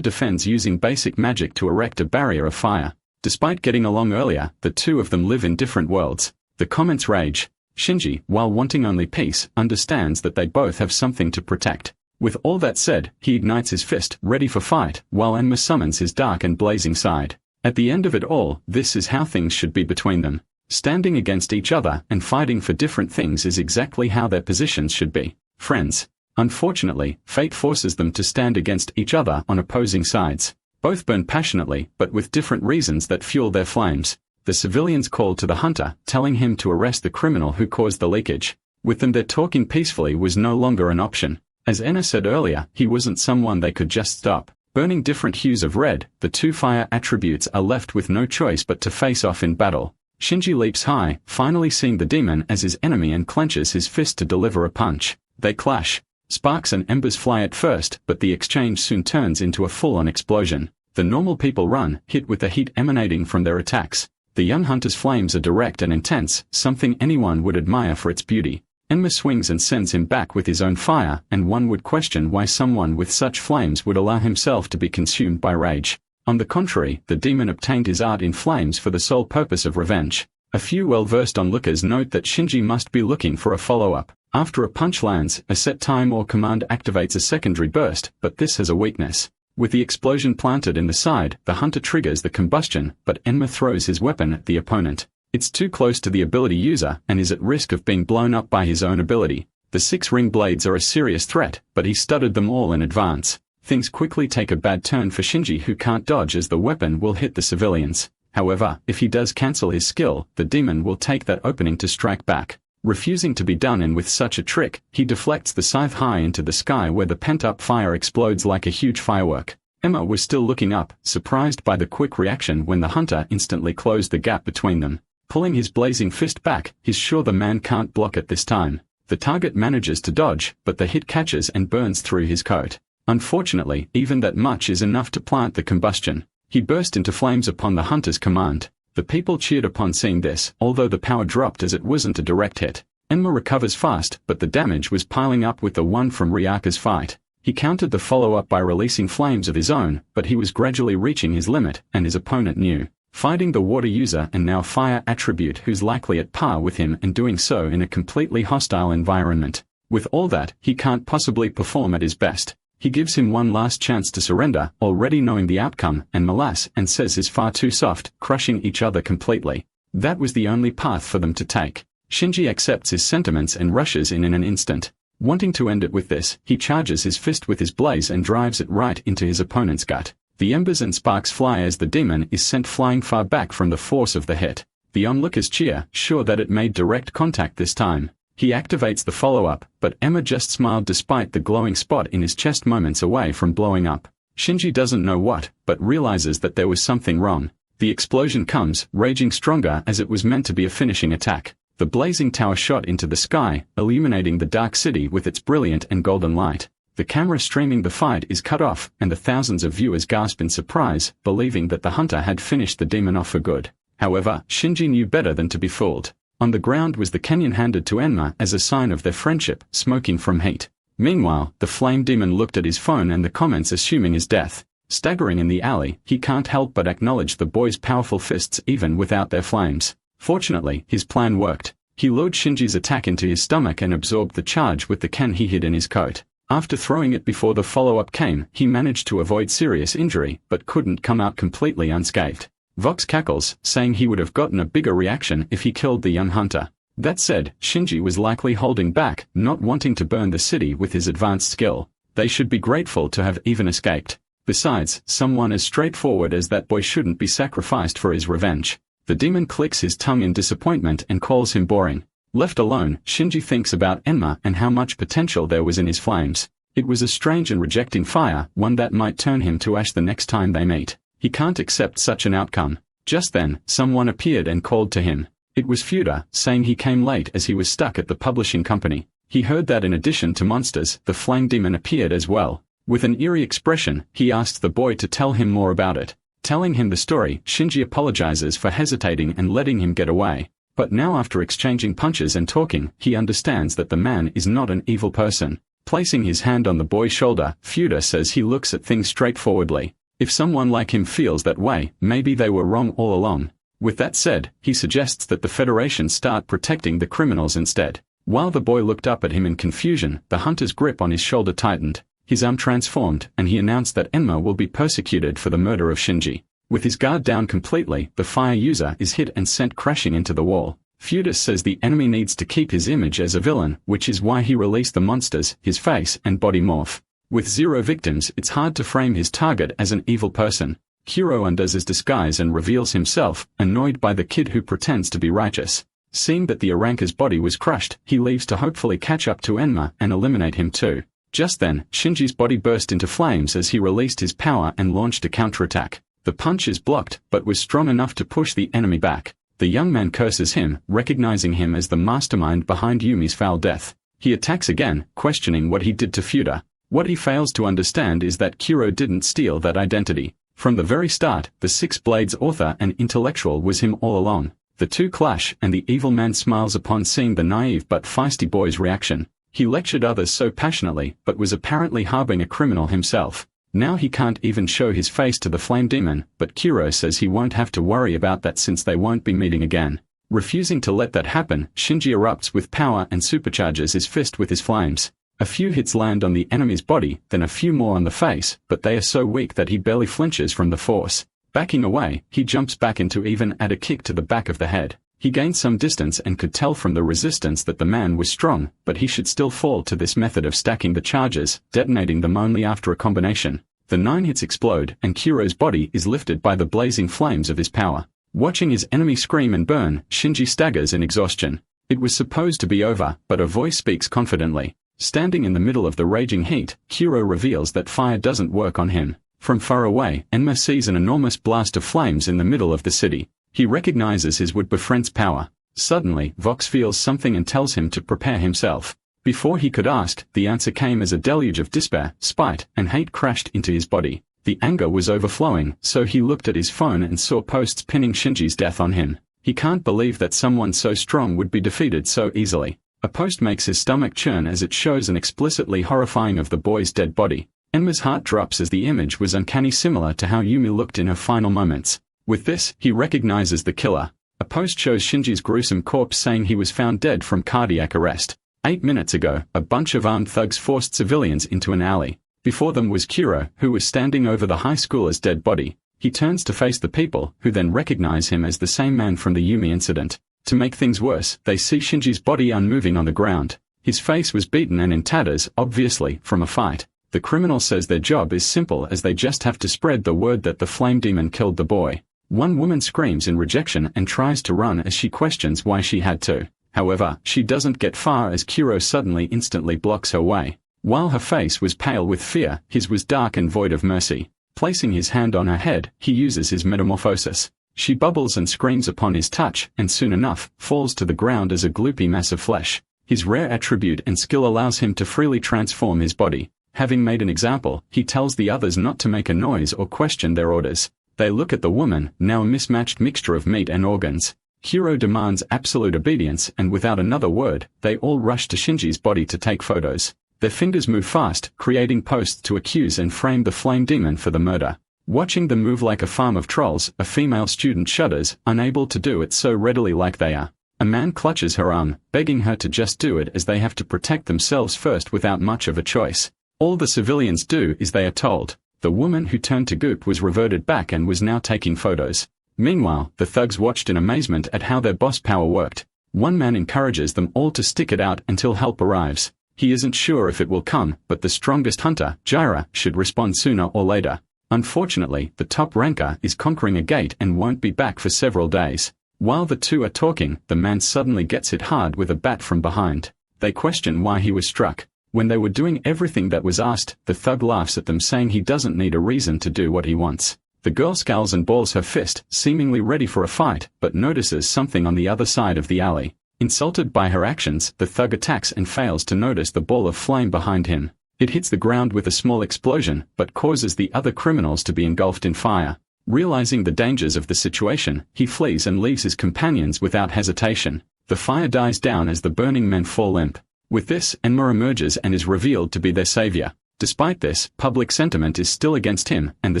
defends using basic magic to erect a barrier of fire. Despite getting along earlier, the two of them live in different worlds. The comments rage. Shinji, while wanting only peace, understands that they both have something to protect. With all that said, he ignites his fist, ready for fight, while Enma summons his dark and blazing side. At the end of it all, this is how things should be between them. Standing against each other and fighting for different things is exactly how their positions should be, friends. Unfortunately, fate forces them to stand against each other on opposing sides. Both burn passionately, but with different reasons that fuel their flames. The civilians called to the hunter, telling him to arrest the criminal who caused the leakage. With them, their talking peacefully was no longer an option. As Enna said earlier, he wasn't someone they could just stop. Burning different hues of red, the two fire attributes are left with no choice but to face off in battle. Shinji leaps high, finally seeing the demon as his enemy, and clenches his fist to deliver a punch. They clash. Sparks and embers fly at first, but the exchange soon turns into a full-on explosion. The normal people run, hit with the heat emanating from their attacks. The young hunter's flames are direct and intense, something anyone would admire for its beauty. Enma swings and sends him back with his own fire, and one would question why someone with such flames would allow himself to be consumed by rage. On the contrary, the demon obtained his art in flames for the sole purpose of revenge. A few well-versed onlookers note that Shinji must be looking for a follow-up. After a punch lands, a set time or command activates a secondary burst, but this has a weakness. With the explosion planted in the side, the hunter triggers the combustion, but Enma throws his weapon at the opponent. It's too close to the ability user and is at risk of being blown up by his own ability. The 6 ring blades are a serious threat, but he studied them all in advance. Things quickly take a bad turn for Shinji, who can't dodge as the weapon will hit the civilians. However, if he does cancel his skill, the demon will take that opening to strike back. Refusing to be done in with such a trick, he deflects the scythe high into the sky where the pent-up fire explodes like a huge firework. Emma was still looking up, surprised by the quick reaction when the hunter instantly closed the gap between them. Pulling his blazing fist back, he's sure the man can't block at this time. The target manages to dodge, but the hit catches and burns through his coat. Unfortunately, even that much is enough to plant the combustion. He burst into flames upon the hunter's command. The people cheered upon seeing this, although the power dropped as it wasn't a direct hit. Enma recovers fast, but the damage was piling up with the one from Riaka's fight. He countered the follow-up by releasing flames of his own, but he was gradually reaching his limit, and his opponent knew. Fighting the water user and now fire attribute who's likely at par with him, and doing so in a completely hostile environment. With all that, he can't possibly perform at his best. He gives him one last chance to surrender, already knowing the outcome, and Malas, and says is far too soft, crushing each other completely. That was the only path for them to take. Shinji accepts his sentiments and rushes in an instant. Wanting to end it with this, he charges his fist with his blaze and drives it right into his opponent's gut. The embers and sparks fly as the demon is sent flying far back from the force of the hit. The onlookers cheer, sure that it made direct contact this time. He activates the follow-up, but Emma just smiled despite the glowing spot in his chest moments away from blowing up. Shinji doesn't know what, but realizes that there was something wrong. The explosion comes, raging stronger as it was meant to be a finishing attack. The blazing tower shot into the sky, illuminating the dark city with its brilliant and golden light. The camera streaming the fight is cut off, and the thousands of viewers gasp in surprise, believing that the hunter had finished the demon off for good. However, Shinji knew better than to be fooled. On the ground was the Kenyan handed to Enma as a sign of their friendship, smoking from heat. Meanwhile, the flame demon looked at his phone and the comments assuming his death. Staggering in the alley, he can't help but acknowledge the boy's powerful fists even without their flames. Fortunately, his plan worked. He lured Shinji's attack into his stomach and absorbed the charge with the ken he hid in his coat. After throwing it before the follow-up came, he managed to avoid serious injury, but couldn't come out completely unscathed. Vox cackles, saying he would have gotten a bigger reaction if he killed the young hunter. That said, Shinji was likely holding back, not wanting to burn the city with his advanced skill. They should be grateful to have even escaped. Besides, someone as straightforward as that boy shouldn't be sacrificed for his revenge. The demon clicks his tongue in disappointment and calls him boring. Left alone, Shinji thinks about Enma and how much potential there was in his flames. It was a strange and rejecting fire, one that might turn him to ash the next time they meet. He can't accept such an outcome. Just then, someone appeared and called to him. It was Fuda, saying he came late as he was stuck at the publishing company. He heard that in addition to monsters, the flame demon appeared as well. With an eerie expression, he asked the boy to tell him more about it. Telling him the story, Shinji apologizes for hesitating and letting him get away. But now after exchanging punches and talking, he understands that the man is not an evil person. Placing his hand on the boy's shoulder, Fuda says he looks at things straightforwardly. If someone like him feels that way, maybe they were wrong all along. With that said, he suggests that the Federation start protecting the criminals instead. While the boy looked up at him in confusion, the hunter's grip on his shoulder tightened. His arm transformed, and he announced that Enma will be persecuted for the murder of Shinji. With his guard down completely, the fire user is hit and sent crashing into the wall. Feudus says the enemy needs to keep his image as a villain, which is why he released the monsters, his face and body morph. With 0 victims, it's hard to frame his target as an evil person. Kuro undoes his disguise and reveals himself, annoyed by the kid who pretends to be righteous. Seeing that the Aranka's body was crushed, he leaves to hopefully catch up to Enma and eliminate him too. Just then, Shinji's body burst into flames as he released his power and launched a counterattack. The punch is blocked, but was strong enough to push the enemy back. The young man curses him, recognizing him as the mastermind behind Yumi's foul death. He attacks again, questioning what he did to Fuda. What he fails to understand is that Kuro didn't steal that identity. From the very start, the Six Blades author and intellectual was him all along. The two clash, and the evil man smiles upon seeing the naive but feisty boy's reaction. He lectured others so passionately, but was apparently harboring a criminal himself. Now he can't even show his face to the flame demon, but Kuro says he won't have to worry about that since they won't be meeting again. Refusing to let that happen, Shinji erupts with power and supercharges his fist with his flames. A few hits land on the enemy's body, then a few more on the face, but they are so weak that he barely flinches from the force. Backing away, he jumps back into even add a kick to the back of the head. He gained some distance and could tell from the resistance that the man was strong, but he should still fall to this method of stacking the charges, detonating them only after a combination. The 9 hits explode, and Kuro's body is lifted by the blazing flames of his power. Watching his enemy scream and burn, Shinji staggers in exhaustion. It was supposed to be over, but a voice speaks confidently. Standing in the middle of the raging heat, Kuro reveals that fire doesn't work on him. From far away, Enma sees an enormous blast of flames in the middle of the city. He recognizes his would-befriend's power. Suddenly, Vox feels something and tells him to prepare himself. Before he could ask, the answer came as a deluge of despair, spite, and hate crashed into his body. The anger was overflowing, so he looked at his phone and saw posts pinning Shinji's death on him. He can't believe that someone so strong would be defeated so easily. A post makes his stomach churn as it shows an explicitly horrifying of the boy's dead body. Enma's heart drops as the image was uncanny, similar to how Yumi looked in her final moments. With this, he recognizes the killer. A post shows Shinji's gruesome corpse saying he was found dead from cardiac arrest. 8 minutes ago, a bunch of armed thugs forced civilians into an alley. Before them was Kuro, who was standing over the high schooler's dead body. He turns to face the people, who then recognize him as the same man from the Yumi incident. To make things worse, they see Shinji's body unmoving on the ground. His face was beaten and in tatters, obviously, from a fight. The criminal says their job is simple as they just have to spread the word that the flame demon killed the boy. One woman screams in rejection and tries to run as she questions why she had to. However, she doesn't get far as Kuro suddenly instantly blocks her way. While her face was pale with fear, his was dark and void of mercy. Placing his hand on her head, he uses his metamorphosis. She bubbles and screams upon his touch, and soon enough, falls to the ground as a gloopy mass of flesh. His rare attribute and skill allows him to freely transform his body. Having made an example, he tells the others not to make a noise or question their orders. They look at the woman, now a mismatched mixture of meat and organs. Kuro demands absolute obedience, and without another word, they all rush to Shinji's body to take photos. Their fingers move fast, creating posts to accuse and frame the flame demon for the murder. Watching them move like a farm of trolls, a female student shudders, unable to do it so readily like they are. A man clutches her arm, begging her to just do it as they have to protect themselves first without much of a choice. All the civilians do is they are told. The woman who turned to goop was reverted back and was now taking photos. Meanwhile, the thugs watched in amazement at how their boss power worked. One man encourages them all to stick it out until help arrives. He isn't sure if it will come, but the strongest hunter, Jiro, should respond sooner or later. Unfortunately, the top ranker is conquering a gate and won't be back for several days. While the two are talking, the man suddenly gets hit hard with a bat from behind. They question why he was struck. When they were doing everything that was asked, the thug laughs at them saying he doesn't need a reason to do what he wants. The girl scowls and balls her fist, seemingly ready for a fight, but notices something on the other side of the alley. Insulted by her actions, the thug attacks and fails to notice the ball of flame behind him. It hits the ground with a small explosion, but causes the other criminals to be engulfed in fire. Realizing the dangers of the situation, he flees and leaves his companions without hesitation. The fire dies down as the burning men fall limp. With this, Enma emerges and is revealed to be their savior. Despite this, public sentiment is still against him, and the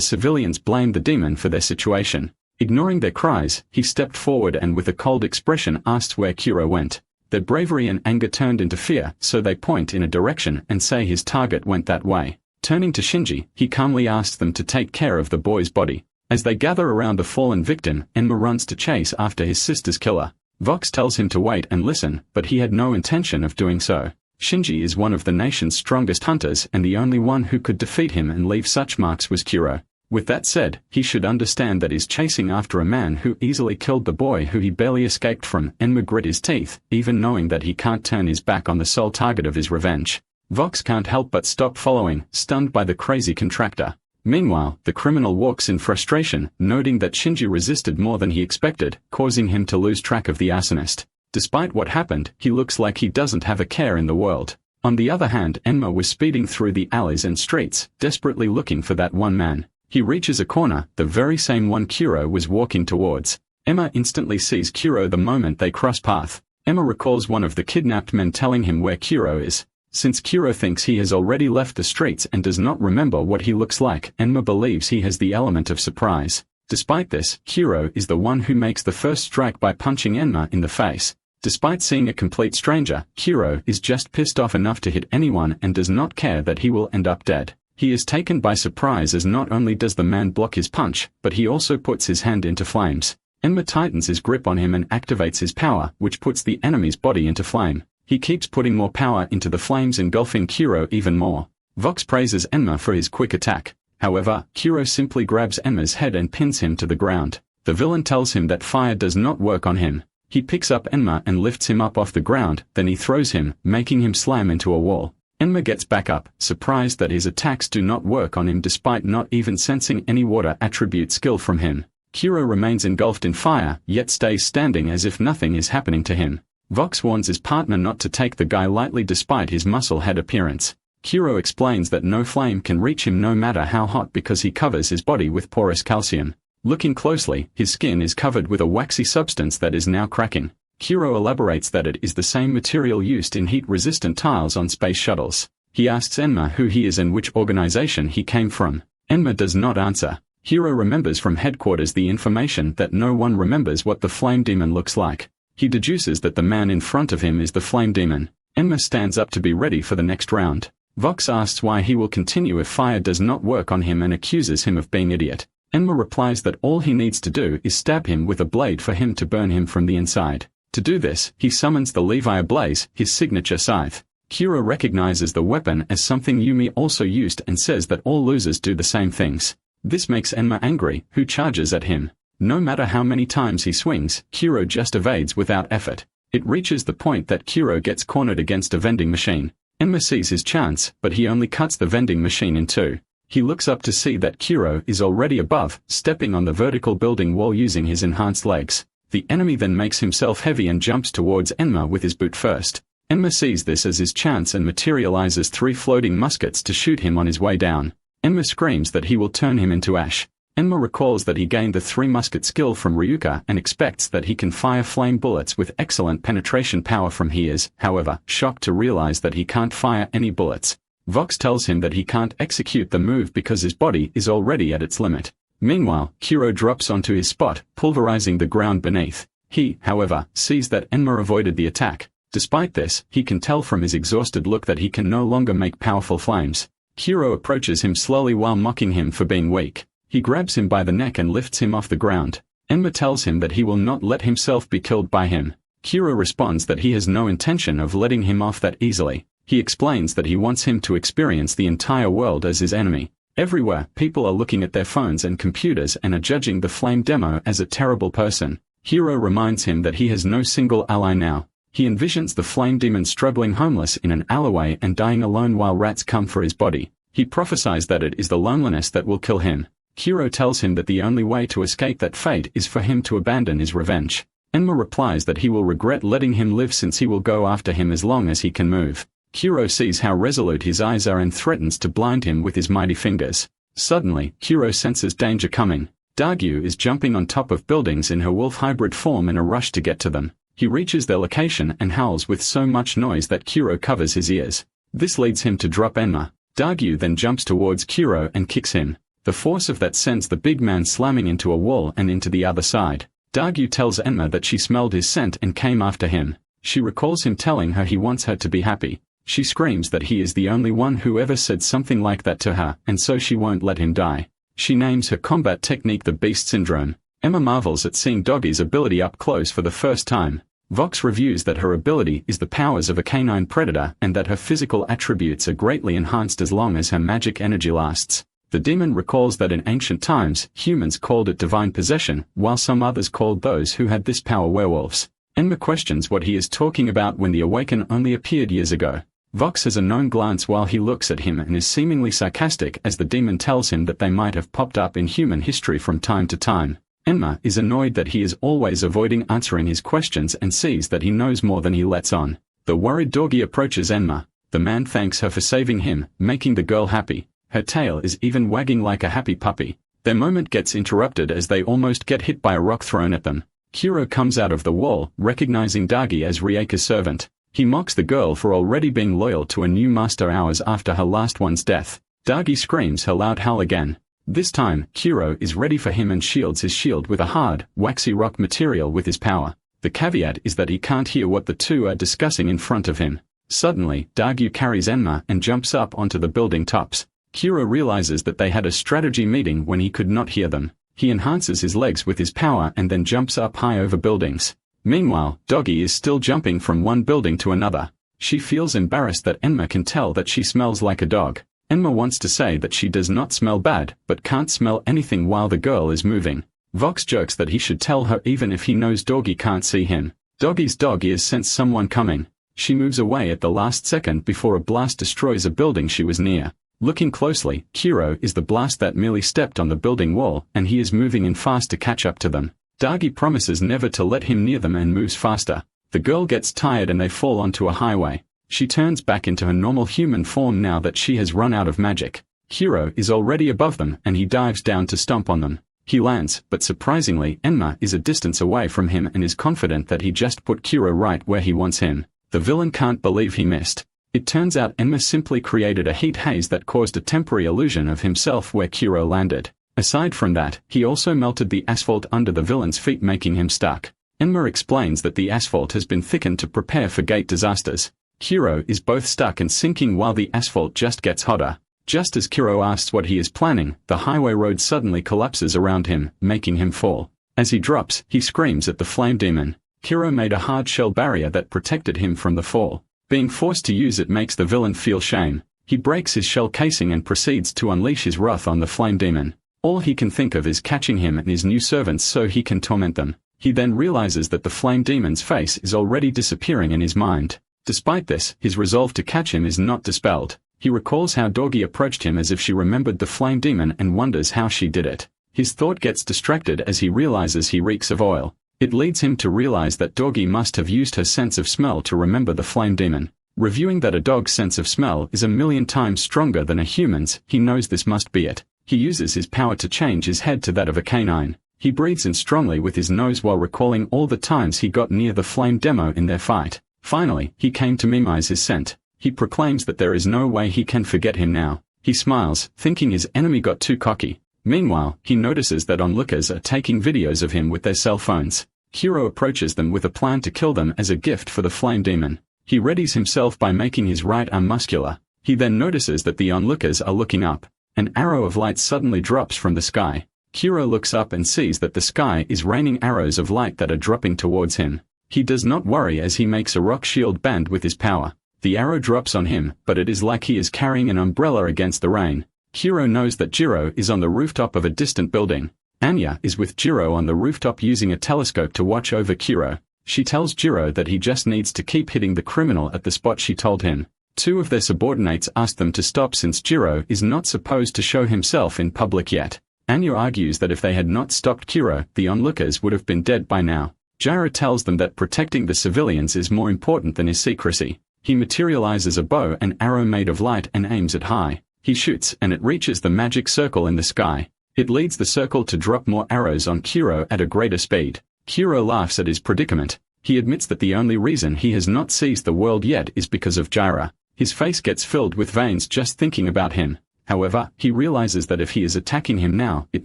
civilians blame the demon for their situation. Ignoring their cries, he stepped forward and with a cold expression asks where Kuro went. Their bravery and anger turned into fear, so they point in a direction and say his target went that way. Turning to Shinji, he calmly asks them to take care of the boy's body. As they gather around the fallen victim, Enma runs to chase after his sister's killer. Vox tells him to wait and listen, but he had no intention of doing so. Shinji is one of the nation's strongest hunters, and the only one who could defeat him and leave such marks was Kuro. With that said, he should understand that he's chasing after a man who easily killed the boy who he barely escaped from. Enma grit his teeth, even knowing that he can't turn his back on the sole target of his revenge. Vox can't help but stop following, stunned by the crazy contractor. Meanwhile, the criminal walks in frustration, noting that Shinji resisted more than he expected, causing him to lose track of the arsonist. Despite what happened, he looks like he doesn't have a care in the world. On the other hand, Enma was speeding through the alleys and streets, desperately looking for that one man. He reaches a corner, the very same one Kuro was walking towards. Enma instantly sees Kuro the moment they cross path. Enma recalls one of the kidnapped men telling him where Kuro is. Since Kuro thinks he has already left the streets and does not remember what he looks like, Enma believes he has the element of surprise. Despite this, Kuro is the one who makes the first strike by punching Enma in the face. Despite seeing a complete stranger, Kuro is just pissed off enough to hit anyone and does not care that he will end up dead. He is taken by surprise as not only does the man block his punch, but he also puts his hand into flames. Enma tightens his grip on him and activates his power, which puts the enemy's body into flame. He keeps putting more power into the flames, engulfing Kuro even more. Vox praises Enma for his quick attack. However, Kuro simply grabs Enma's head and pins him to the ground. The villain tells him that fire does not work on him. He picks up Enma and lifts him up off the ground, then he throws him, making him slam into a wall. Enma gets back up, surprised that his attacks do not work on him despite not even sensing any water attribute skill from him. Kuro remains engulfed in fire, yet stays standing as if nothing is happening to him. Vox warns his partner not to take the guy lightly despite his muscle-head appearance. Kuro explains that no flame can reach him no matter how hot because he covers his body with porous calcium. Looking closely, his skin is covered with a waxy substance that is now cracking. Kuro elaborates that it is the same material used in heat-resistant tiles on space shuttles. He asks Enma who he is and which organization he came from. Enma does not answer. Kuro remembers from headquarters the information that no one remembers what the flame demon looks like. He deduces that the man in front of him is the flame demon. Enma stands up to be ready for the next round. Vox asks why he will continue if fire does not work on him and accuses him of being idiot. Enma replies that all he needs to do is stab him with a blade for him to burn him from the inside. To do this, he summons the Levi Blaze, his signature scythe. Kuro recognizes the weapon as something Yumi also used and says that all losers do the same things. This makes Enma angry, who charges at him. No matter how many times he swings, Kuro just evades without effort. It reaches the point that Kuro gets cornered against a vending machine. Enma sees his chance, but he only cuts the vending machine in two. He looks up to see that Kuro is already above, stepping on the vertical building wall using his enhanced legs. The enemy then makes himself heavy and jumps towards Enma with his boot first. Enma sees this as his chance and materializes 3 floating muskets to shoot him on his way down. Enma screams that he will turn him into ash. Enma recalls that he gained the 3-musket skill from Ryuka and expects that he can fire flame bullets with excellent penetration power from he is, however, shocked to realize that he can't fire any bullets. Vox tells him that he can't execute the move because his body is already at its limit. Meanwhile, Kuro drops onto his spot, pulverizing the ground beneath. He, however, sees that Enma avoided the attack. Despite this, he can tell from his exhausted look that he can no longer make powerful flames. Kuro approaches him slowly while mocking him for being weak. He grabs him by the neck and lifts him off the ground. Enma tells him that he will not let himself be killed by him. Kuro responds that he has no intention of letting him off that easily. He explains that he wants him to experience the entire world as his enemy. Everywhere, people are looking at their phones and computers and are judging the flame demo as a terrible person. Kuro reminds him that he has no single ally now. He envisions the flame demon struggling homeless in an alleyway and dying alone while rats come for his body. He prophesies that it is the loneliness that will kill him. Kuro tells him that the only way to escape that fate is for him to abandon his revenge. Enma replies that he will regret letting him live since he will go after him as long as he can move. Kuro sees how resolute his eyes are and threatens to blind him with his mighty fingers. Suddenly, Kuro senses danger coming. Dagu is jumping on top of buildings in her wolf hybrid form in a rush to get to them. He reaches their location and howls with so much noise that Kuro covers his ears. This leads him to drop Enma. Dagu then jumps towards Kuro and kicks him. The force of that sends the big man slamming into a wall and into the other side. Dagu tells Enma that she smelled his scent and came after him. She recalls him telling her he wants her to be happy. She screams that he is the only one who ever said something like that to her, and so she won't let him die. She names her combat technique the Beast Syndrome. Emma marvels at seeing Doggy's ability up close for the first time. Vox reviews that her ability is the powers of a canine predator and that her physical attributes are greatly enhanced as long as her magic energy lasts. The demon recalls that in ancient times, humans called it divine possession, while some others called those who had this power werewolves. Enma questions what he is talking about when the Awaken only appeared years ago. Vox has a knowing glance while he looks at him and is seemingly sarcastic as the demon tells him that they might have popped up in human history from time to time. Enma is annoyed that he is always avoiding answering his questions and sees that he knows more than he lets on. The worried Doggy approaches Enma. The man thanks her for saving him, making the girl happy. Her tail is even wagging like a happy puppy. Their moment gets interrupted as they almost get hit by a rock thrown at them. Kuro comes out of the wall, recognizing Dagu as Riaka's servant. He mocks the girl for already being loyal to a new master hours after her last one's death. Dagu screams her loud howl again. This time, Kuro is ready for him and shields his shield with a hard, waxy rock material with his power. The caveat is that he can't hear what the two are discussing in front of him. Suddenly, Dagu carries Enma and jumps up onto the building tops. Kuro realizes that they had a strategy meeting when he could not hear them. He enhances his legs with his power and then jumps up high over buildings. Meanwhile, Doggy is still jumping from one building to another. She feels embarrassed that Enma can tell that she smells like a dog. Enma wants to say that she does not smell bad, but can't smell anything while the girl is moving. Vox jokes that he should tell her even if he knows Doggy can't see him. Doggy's dog ears sense someone coming. She moves away at the last second before a blast destroys a building she was near. Looking closely, Kuro is the blast that merely stepped on the building wall, and he is moving in fast to catch up to them. Dagu promises never to let him near them and moves faster. The girl gets tired and they fall onto a highway. She turns back into her normal human form now that she has run out of magic. Kuro is already above them and he dives down to stomp on them. He lands, but surprisingly, Enma is a distance away from him and is confident that he just put Kuro right where he wants him. The villain can't believe he missed. It turns out Enma simply created a heat haze that caused a temporary illusion of himself where Kuro landed. Aside from that, he also melted the asphalt under the villain's feet, making him stuck. Enma explains that the asphalt has been thickened to prepare for gate disasters. Kuro is both stuck and sinking while the asphalt just gets hotter. Just as Kuro asks what he is planning, the highway road suddenly collapses around him, making him fall. As he drops, he screams at the flame demon. Kuro made a hard shell barrier that protected him from the fall. Being forced to use it makes the villain feel shame. He breaks his shell casing and proceeds to unleash his wrath on the flame demon. All he can think of is catching him and his new servants so he can torment them. He then realizes that the flame demon's face is already disappearing in his mind. Despite this, his resolve to catch him is not dispelled. He recalls how Doggy approached him as if she remembered the flame demon and wonders how she did it. His thought gets distracted as he realizes he reeks of oil. It leads him to realize that Doggy must have used her sense of smell to remember the flame demon. Reviewing that a dog's sense of smell is 1,000,000 times stronger than a human's, he knows this must be it. He uses his power to change his head to that of a canine. He breathes in strongly with his nose while recalling all the times he got near the flame demo in their fight. Finally, he came to memorize his scent. He proclaims that there is no way he can forget him now. He smiles, thinking his enemy got too cocky. Meanwhile, he notices that onlookers are taking videos of him with their cell phones. Kuro approaches them with a plan to kill them as a gift for the flame demon. He readies himself by making his right arm muscular. He then notices that the onlookers are looking up. An arrow of light suddenly drops from the sky. Kuro looks up and sees that the sky is raining arrows of light that are dropping towards him. He does not worry as he makes a rock shield band with his power. The arrow drops on him, but it is like he is carrying an umbrella against the rain. Kuro knows that Jiro is on the rooftop of a distant building. Anya is with Jiro on the rooftop using a telescope to watch over Kuro. She tells Jiro that he just needs to keep hitting the criminal at the spot she told him. Two of their subordinates ask them to stop since Jiro is not supposed to show himself in public yet. Anya argues that if they had not stopped Kuro, the onlookers would have been dead by now. Jiro tells them that protecting the civilians is more important than his secrecy. He materializes a bow and arrow made of light and aims it high. He shoots and it reaches the magic circle in the sky. It leads the circle to drop more arrows on Kuro at a greater speed. Kuro laughs at his predicament. He admits that the only reason he has not seized the world yet is because of Jiro. His face gets filled with veins just thinking about him. However, he realizes that if he is attacking him now, it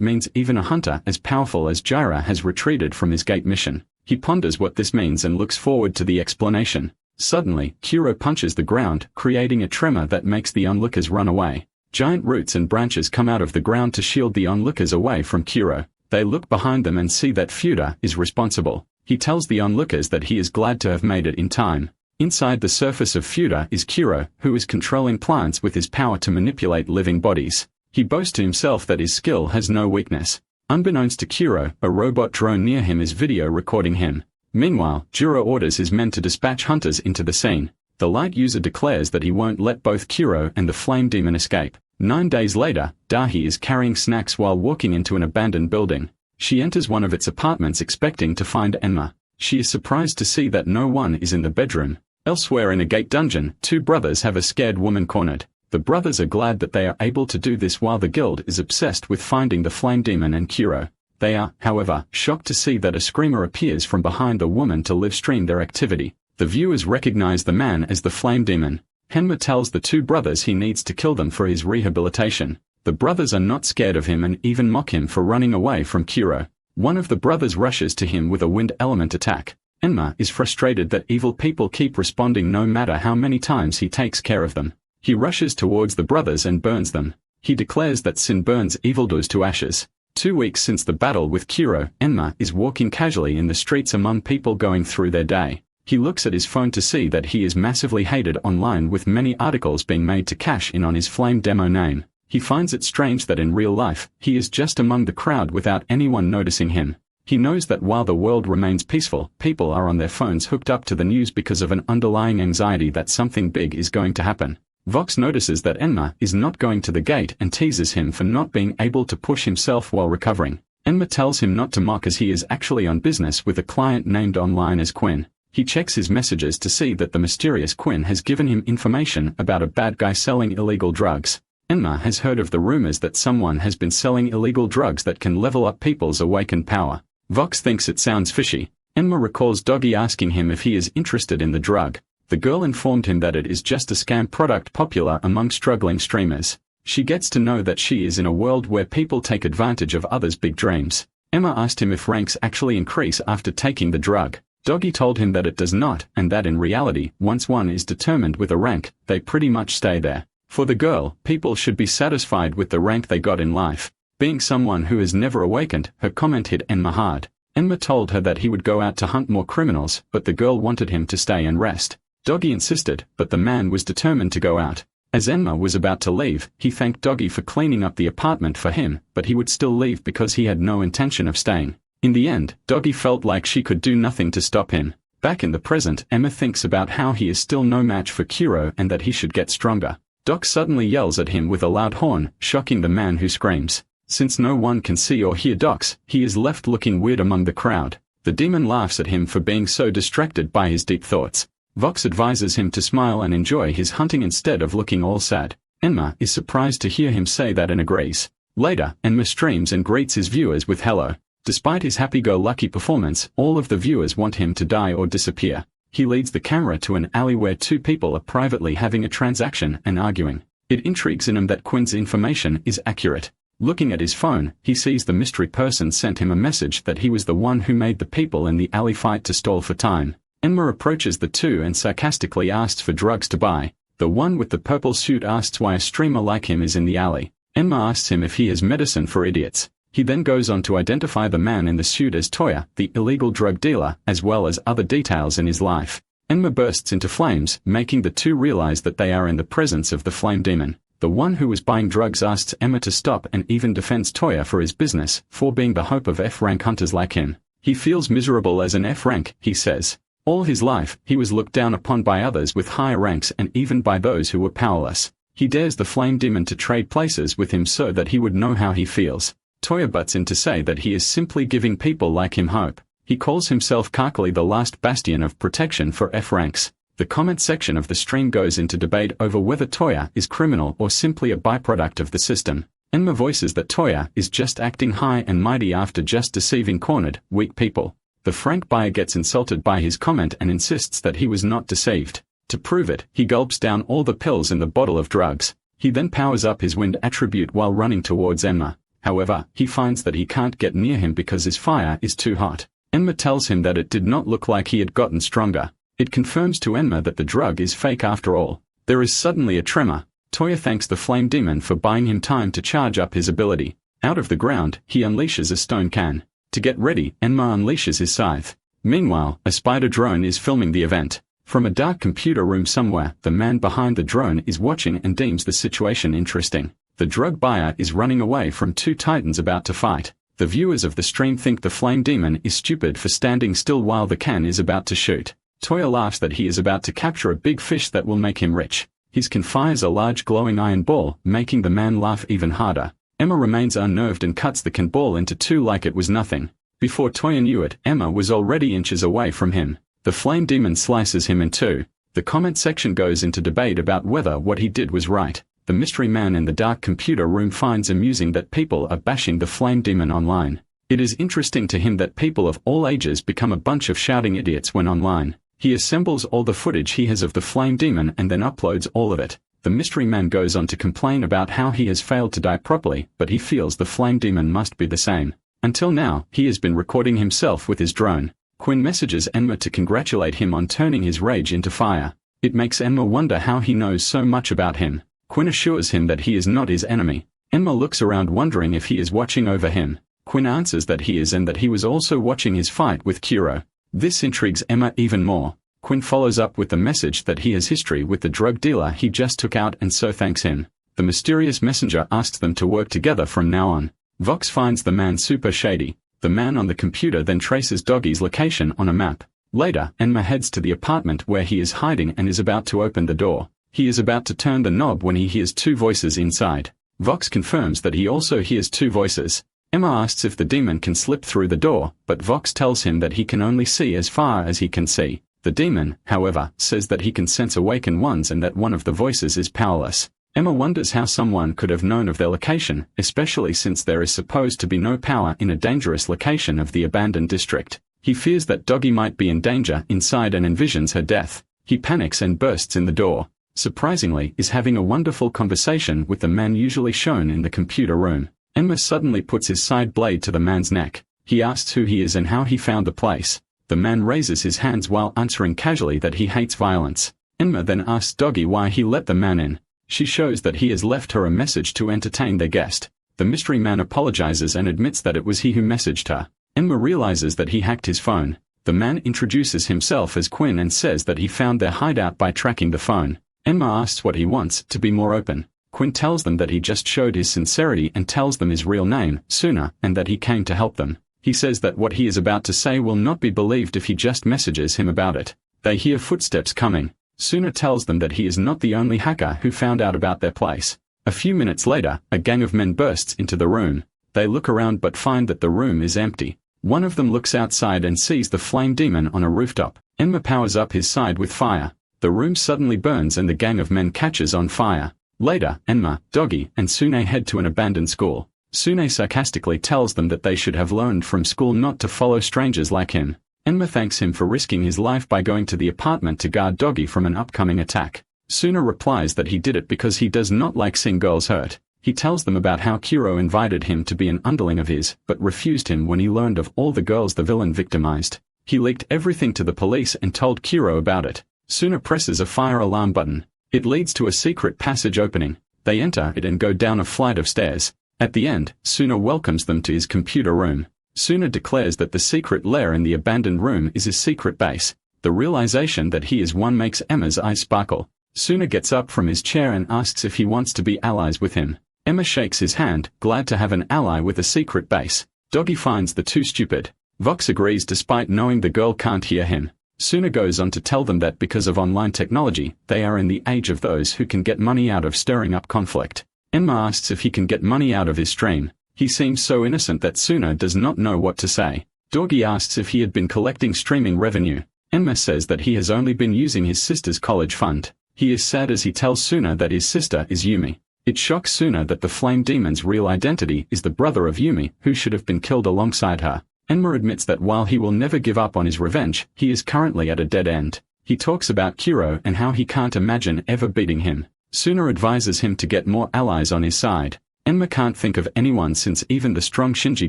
means even a hunter as powerful as Jiro has retreated from his gate mission. He ponders what this means and looks forward to the explanation. Suddenly, Kuro punches the ground, creating a tremor that makes the onlookers run away. Giant roots and branches come out of the ground to shield the onlookers away from Kuro. They look behind them and see that Fuda is responsible. He tells the onlookers that he is glad to have made it in time. Inside the surface of Fuda is Kuro, who is controlling plants with his power to manipulate living bodies. He boasts to himself that his skill has no weakness. Unbeknownst to Kuro, a robot drone near him is video recording him. Meanwhile, Jiro orders his men to dispatch hunters into the scene. The light user declares that he won't let both Kuro and the flame demon escape. 9 days later, Dahi is carrying snacks while walking into an abandoned building. She enters one of its apartments expecting to find Enma. She is surprised to see that no one is in the bedroom. Elsewhere in a gate dungeon, 2 brothers have a scared woman cornered. The brothers are glad that they are able to do this while the guild is obsessed with finding the flame demon and Kuro. They are, however, shocked to see that a screamer appears from behind the woman to live stream their activity. The viewers recognize the man as the flame demon. Henma tells the 2 brothers he needs to kill them for his rehabilitation. The brothers are not scared of him and even mock him for running away from Kuro. One of the brothers rushes to him with a wind element attack. Enma is frustrated that evil people keep responding no matter how many times he takes care of them. He rushes towards the brothers and burns them. He declares that sin burns evildoers to ashes. 2 weeks since the battle with Kuro, Enma is walking casually in the streets among people going through their day. He looks at his phone to see that he is massively hated online with many articles being made to cash in on his flame demo name. He finds it strange that in real life, he is just among the crowd without anyone noticing him. He knows that while the world remains peaceful, people are on their phones hooked up to the news because of an underlying anxiety that something big is going to happen. Vox notices that Enma is not going to the gate and teases him for not being able to push himself while recovering. Enma tells him not to mock as he is actually on business with a client named online as Quinn. He checks his messages to see that the mysterious Quinn has given him information about a bad guy selling illegal drugs. Enma has heard of the rumors that someone has been selling illegal drugs that can level up people's awakened power. Vox thinks it sounds fishy. Enma recalls Doggy asking him if he is interested in the drug. The girl informed him that it is just a scam product popular among struggling streamers. She gets to know that she is in a world where people take advantage of others' big dreams. Emma asked him if ranks actually increase after taking the drug. Doggy told him that it does not, and that in reality, once one is determined with a rank, they pretty much stay there. For the girl, people should be satisfied with the rank they got in life. Being someone who has never awakened, her comment hit Enma hard. Enma told her that he would go out to hunt more criminals, but the girl wanted him to stay and rest. Doggy insisted, but the man was determined to go out. As Enma was about to leave, he thanked Doggy for cleaning up the apartment for him, but he would still leave because he had no intention of staying. In the end, Doggy felt like she could do nothing to stop him. Back in the present, Emma thinks about how he is still no match for Kuro and that he should get stronger. Doc suddenly yells at him with a loud horn, shocking the man who screams. Since no one can see or hear Doc's, he is left looking weird among the crowd. The demon laughs at him for being so distracted by his deep thoughts. Vox advises him to smile and enjoy his hunting instead of looking all sad. Enma is surprised to hear him say that and agrees. Later, Enma streams and greets his viewers with hello. Despite his happy-go-lucky performance, all of the viewers want him to die or disappear. He leads the camera to an alley where 2 people are privately having a transaction and arguing. It intrigues him that Quinn's information is accurate. Looking at his phone, he sees the mystery person sent him a message that he was the one who made the people in the alley fight to stall for time. Enma approaches the 2 and sarcastically asks for drugs to buy. The one with the purple suit asks why a streamer like him is in the alley. Enma asks him if he has medicine for idiots. He then goes on to identify the man in the suit as Toya, the illegal drug dealer, as well as other details in his life. Enma bursts into flames, making the 2 realize that they are in the presence of the flame demon. The one who was buying drugs asks Emma to stop and even defends Toya for his business, for being the hope of F-rank hunters like him. He feels miserable as an F-rank, he says. All his life, he was looked down upon by others with higher ranks and even by those who were powerless. He dares the flame demon to trade places with him so that he would know how he feels. Toya butts in to say that he is simply giving people like him hope. He calls himself Karkali the last bastion of protection for F-ranks. The comment section of the stream goes into debate over whether Toya is criminal or simply a byproduct of the system. Enma voices that Toya is just acting high and mighty after just deceiving cornered, weak people. The frank buyer gets insulted by his comment and insists that he was not deceived. To prove it, he gulps down all the pills in the bottle of drugs. He then powers up his wind attribute while running towards Enma. However, he finds that he can't get near him because his fire is too hot. Enma tells him that it did not look like he had gotten stronger. It confirms to Enma that the drug is fake after all. There is suddenly a tremor. Toya thanks the flame demon for buying him time to charge up his ability. Out of the ground, he unleashes a stone can. To get ready, Enma unleashes his scythe. Meanwhile, a spider drone is filming the event. From a dark computer room somewhere, the man behind the drone is watching and deems the situation interesting. The drug buyer is running away from two titans about to fight. The viewers of the stream think the flame demon is stupid for standing still while the can is about to shoot. Toya laughs that he is about to capture a big fish that will make him rich. His can fires a large glowing iron ball, making the man laugh even harder. Emma remains unnerved and cuts the can ball into two like it was nothing. Before Toya knew it, Emma was already inches away from him. The flame demon slices him in two. The comment section goes into debate about whether what he did was right. The mystery man in the dark computer room finds amusing that people are bashing the flame demon online. It is interesting to him that people of all ages become a bunch of shouting idiots when online. He assembles all the footage he has of the flame demon and then uploads all of it. The mystery man goes on to complain about how he has failed to die properly, but he feels the flame demon must be the same. Until now, he has been recording himself with his drone. Quinn messages Enma to congratulate him on turning his rage into fire. It makes Enma wonder how he knows so much about him. Quinn assures him that he is not his enemy. Enma looks around wondering if he is watching over him. Quinn answers that he is and that he was also watching his fight with Kuro. This intrigues Emma even more. Quinn follows up with the message that he has history with the drug dealer he just took out and so thanks him. The mysterious messenger asks them to work together from now on. Vox finds the man super shady. The man on the computer then traces Doggy's location on a map. Later, Enma heads to the apartment where he is hiding and is about to open the door. He is about to turn the knob when he hears two voices inside. Vox confirms that he also hears two voices. Emma asks if the demon can slip through the door, but Vox tells him that he can only see as far as he can see. The demon, however, says that he can sense awakened ones and that one of the voices is powerless. Emma wonders how someone could have known of their location, especially since there is supposed to be no power in a dangerous location of the abandoned district. He fears that Doggy might be in danger inside and envisions her death. He panics and bursts in the door. Surprisingly, is having a wonderful conversation with the man usually shown in the computer room. Enma suddenly puts his side blade to the man's neck. He asks who he is and how he found the place. The man raises his hands while answering casually that he hates violence. Enma then asks Doggy why he let the man in. She shows that he has left her a message to entertain their guest. The mystery man apologizes and admits that it was he who messaged her. Enma realizes that he hacked his phone. The man introduces himself as Quinn and says that he found their hideout by tracking the phone. Enma asks what he wants, to be more open. Quinn tells them that he just showed his sincerity and tells them his real name, Suna, and that he came to help them. He says that what he is about to say will not be believed if he just messages him about it. They hear footsteps coming. Suna tells them that he is not the only hacker who found out about their place. A few minutes later, a gang of men bursts into the room. They look around but find that the room is empty. One of them looks outside and sees the flame demon on a rooftop. Enma powers up his side with fire. The room suddenly burns and the gang of men catches on fire. Later, Enma, Doggy, and Sune head to an abandoned school. Sune sarcastically tells them that they should have learned from school not to follow strangers like him. Enma thanks him for risking his life by going to the apartment to guard Doggy from an upcoming attack. Suna replies that he did it because he does not like seeing girls hurt. He tells them about how Kuro invited him to be an underling of his, but refused him when he learned of all the girls the villain victimized. He leaked everything to the police and told Kuro about it. Suna presses a fire alarm button. It leads to a secret passage opening. They enter it and go down a flight of stairs. At the end, Suna welcomes them to his computer room. Suna declares that the secret lair in the abandoned room is his secret base. The realization that he is one makes Emma's eyes sparkle. Suna gets up from his chair and asks if he wants to be allies with him. Emma shakes his hand, glad to have an ally with a secret base. Doggy finds the two stupid. Vox agrees despite knowing the girl can't hear him. Suna goes on to tell them that because of online technology, they are in the age of those who can get money out of stirring up conflict. Enma asks if he can get money out of his stream. He seems so innocent that Suna does not know what to say. Doggy asks if he had been collecting streaming revenue. Enma says that he has only been using his sister's college fund. He is sad as he tells Suna that his sister is Yumi. It shocks Suna that the flame demon's real identity is the brother of Yumi, who should have been killed alongside her. Enma admits that while he will never give up on his revenge, he is currently at a dead end. He talks about Kuro and how he can't imagine ever beating him. Suna advises him to get more allies on his side. Enma can't think of anyone since even the strong Shinji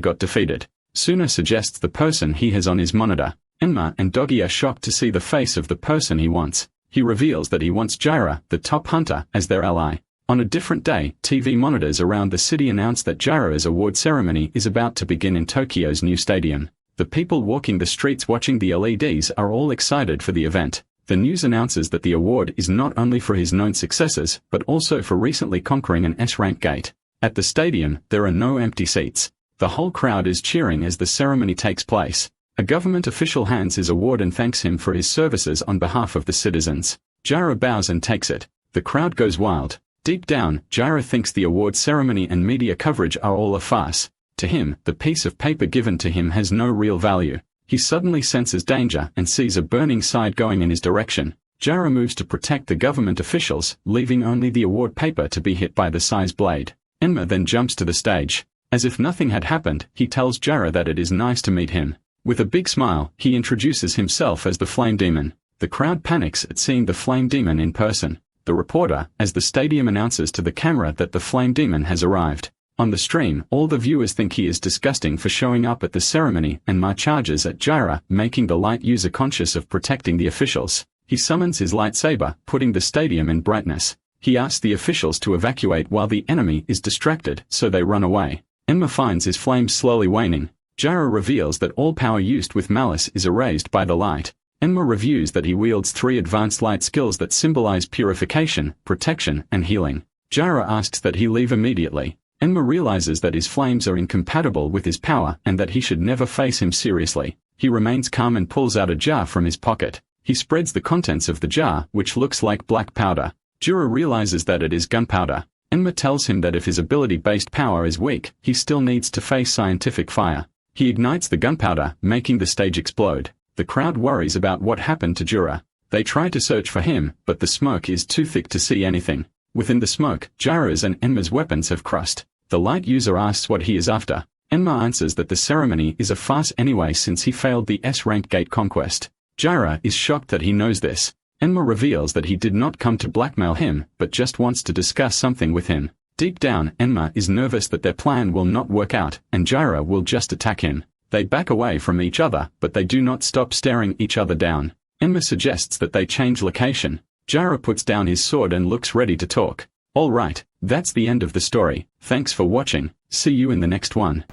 got defeated. Suna suggests the person he has on his monitor. Enma and Doggy are shocked to see the face of the person he wants. He reveals that he wants Jiro, the top hunter, as their ally. On a different day, TV monitors around the city announce that Jiro's award ceremony is about to begin in Tokyo's new stadium. The people walking the streets watching the LEDs are all excited for the event. The news announces that the award is not only for his known successes, but also for recently conquering an S-rank gate. At the stadium, there are no empty seats. The whole crowd is cheering as the ceremony takes place. A government official hands his award and thanks him for his services on behalf of the citizens. Jiro bows and takes it. The crowd goes wild. Deep down, Jiro thinks the award ceremony and media coverage are all a farce. To him, the piece of paper given to him has no real value. He suddenly senses danger and sees a burning side going in his direction. Jiro moves to protect the government officials, leaving only the award paper to be hit by the size blade. Enma then jumps to the stage. As if nothing had happened, he tells Jiro that it is nice to meet him. With a big smile, he introduces himself as the Flame Demon. The crowd panics at seeing the Flame Demon in person. The reporter, as the stadium announces to the camera that the Flame Demon has arrived. On the stream, all the viewers think he is disgusting for showing up at the ceremony, and Ma charges at Jiro, making the light user conscious of protecting the officials. He summons his lightsaber, putting the stadium in brightness. He asks the officials to evacuate while the enemy is distracted, so they run away. Enma finds his flames slowly waning. Jiro reveals that all power used with malice is erased by the light. Enma reviews that he wields 3 advanced light skills that symbolize purification, protection, and healing. Jiro asks that he leave immediately. Enma realizes that his flames are incompatible with his power and that he should never face him seriously. He remains calm and pulls out a jar from his pocket. He spreads the contents of the jar, which looks like black powder. Jiro realizes that it is gunpowder. Enma tells him that if his ability-based power is weak, he still needs to face scientific fire. He ignites the gunpowder, making the stage explode. The crowd worries about what happened to Jiro. They try to search for him, but the smoke is too thick to see anything. Within the smoke, Jiro's and Enma's weapons have crushed. The light user asks what he is after. Enma answers that the ceremony is a farce anyway since he failed the S-rank gate conquest. Jiro is shocked that he knows this. Enma reveals that he did not come to blackmail him, but just wants to discuss something with him. Deep down, Enma is nervous that their plan will not work out, and Jiro will just attack him. They back away from each other, but they do not stop staring each other down. Enma suggests that they change location. Jiro puts down his sword and looks ready to talk. Alright, that's the end of the story. Thanks for watching. See you in the next one.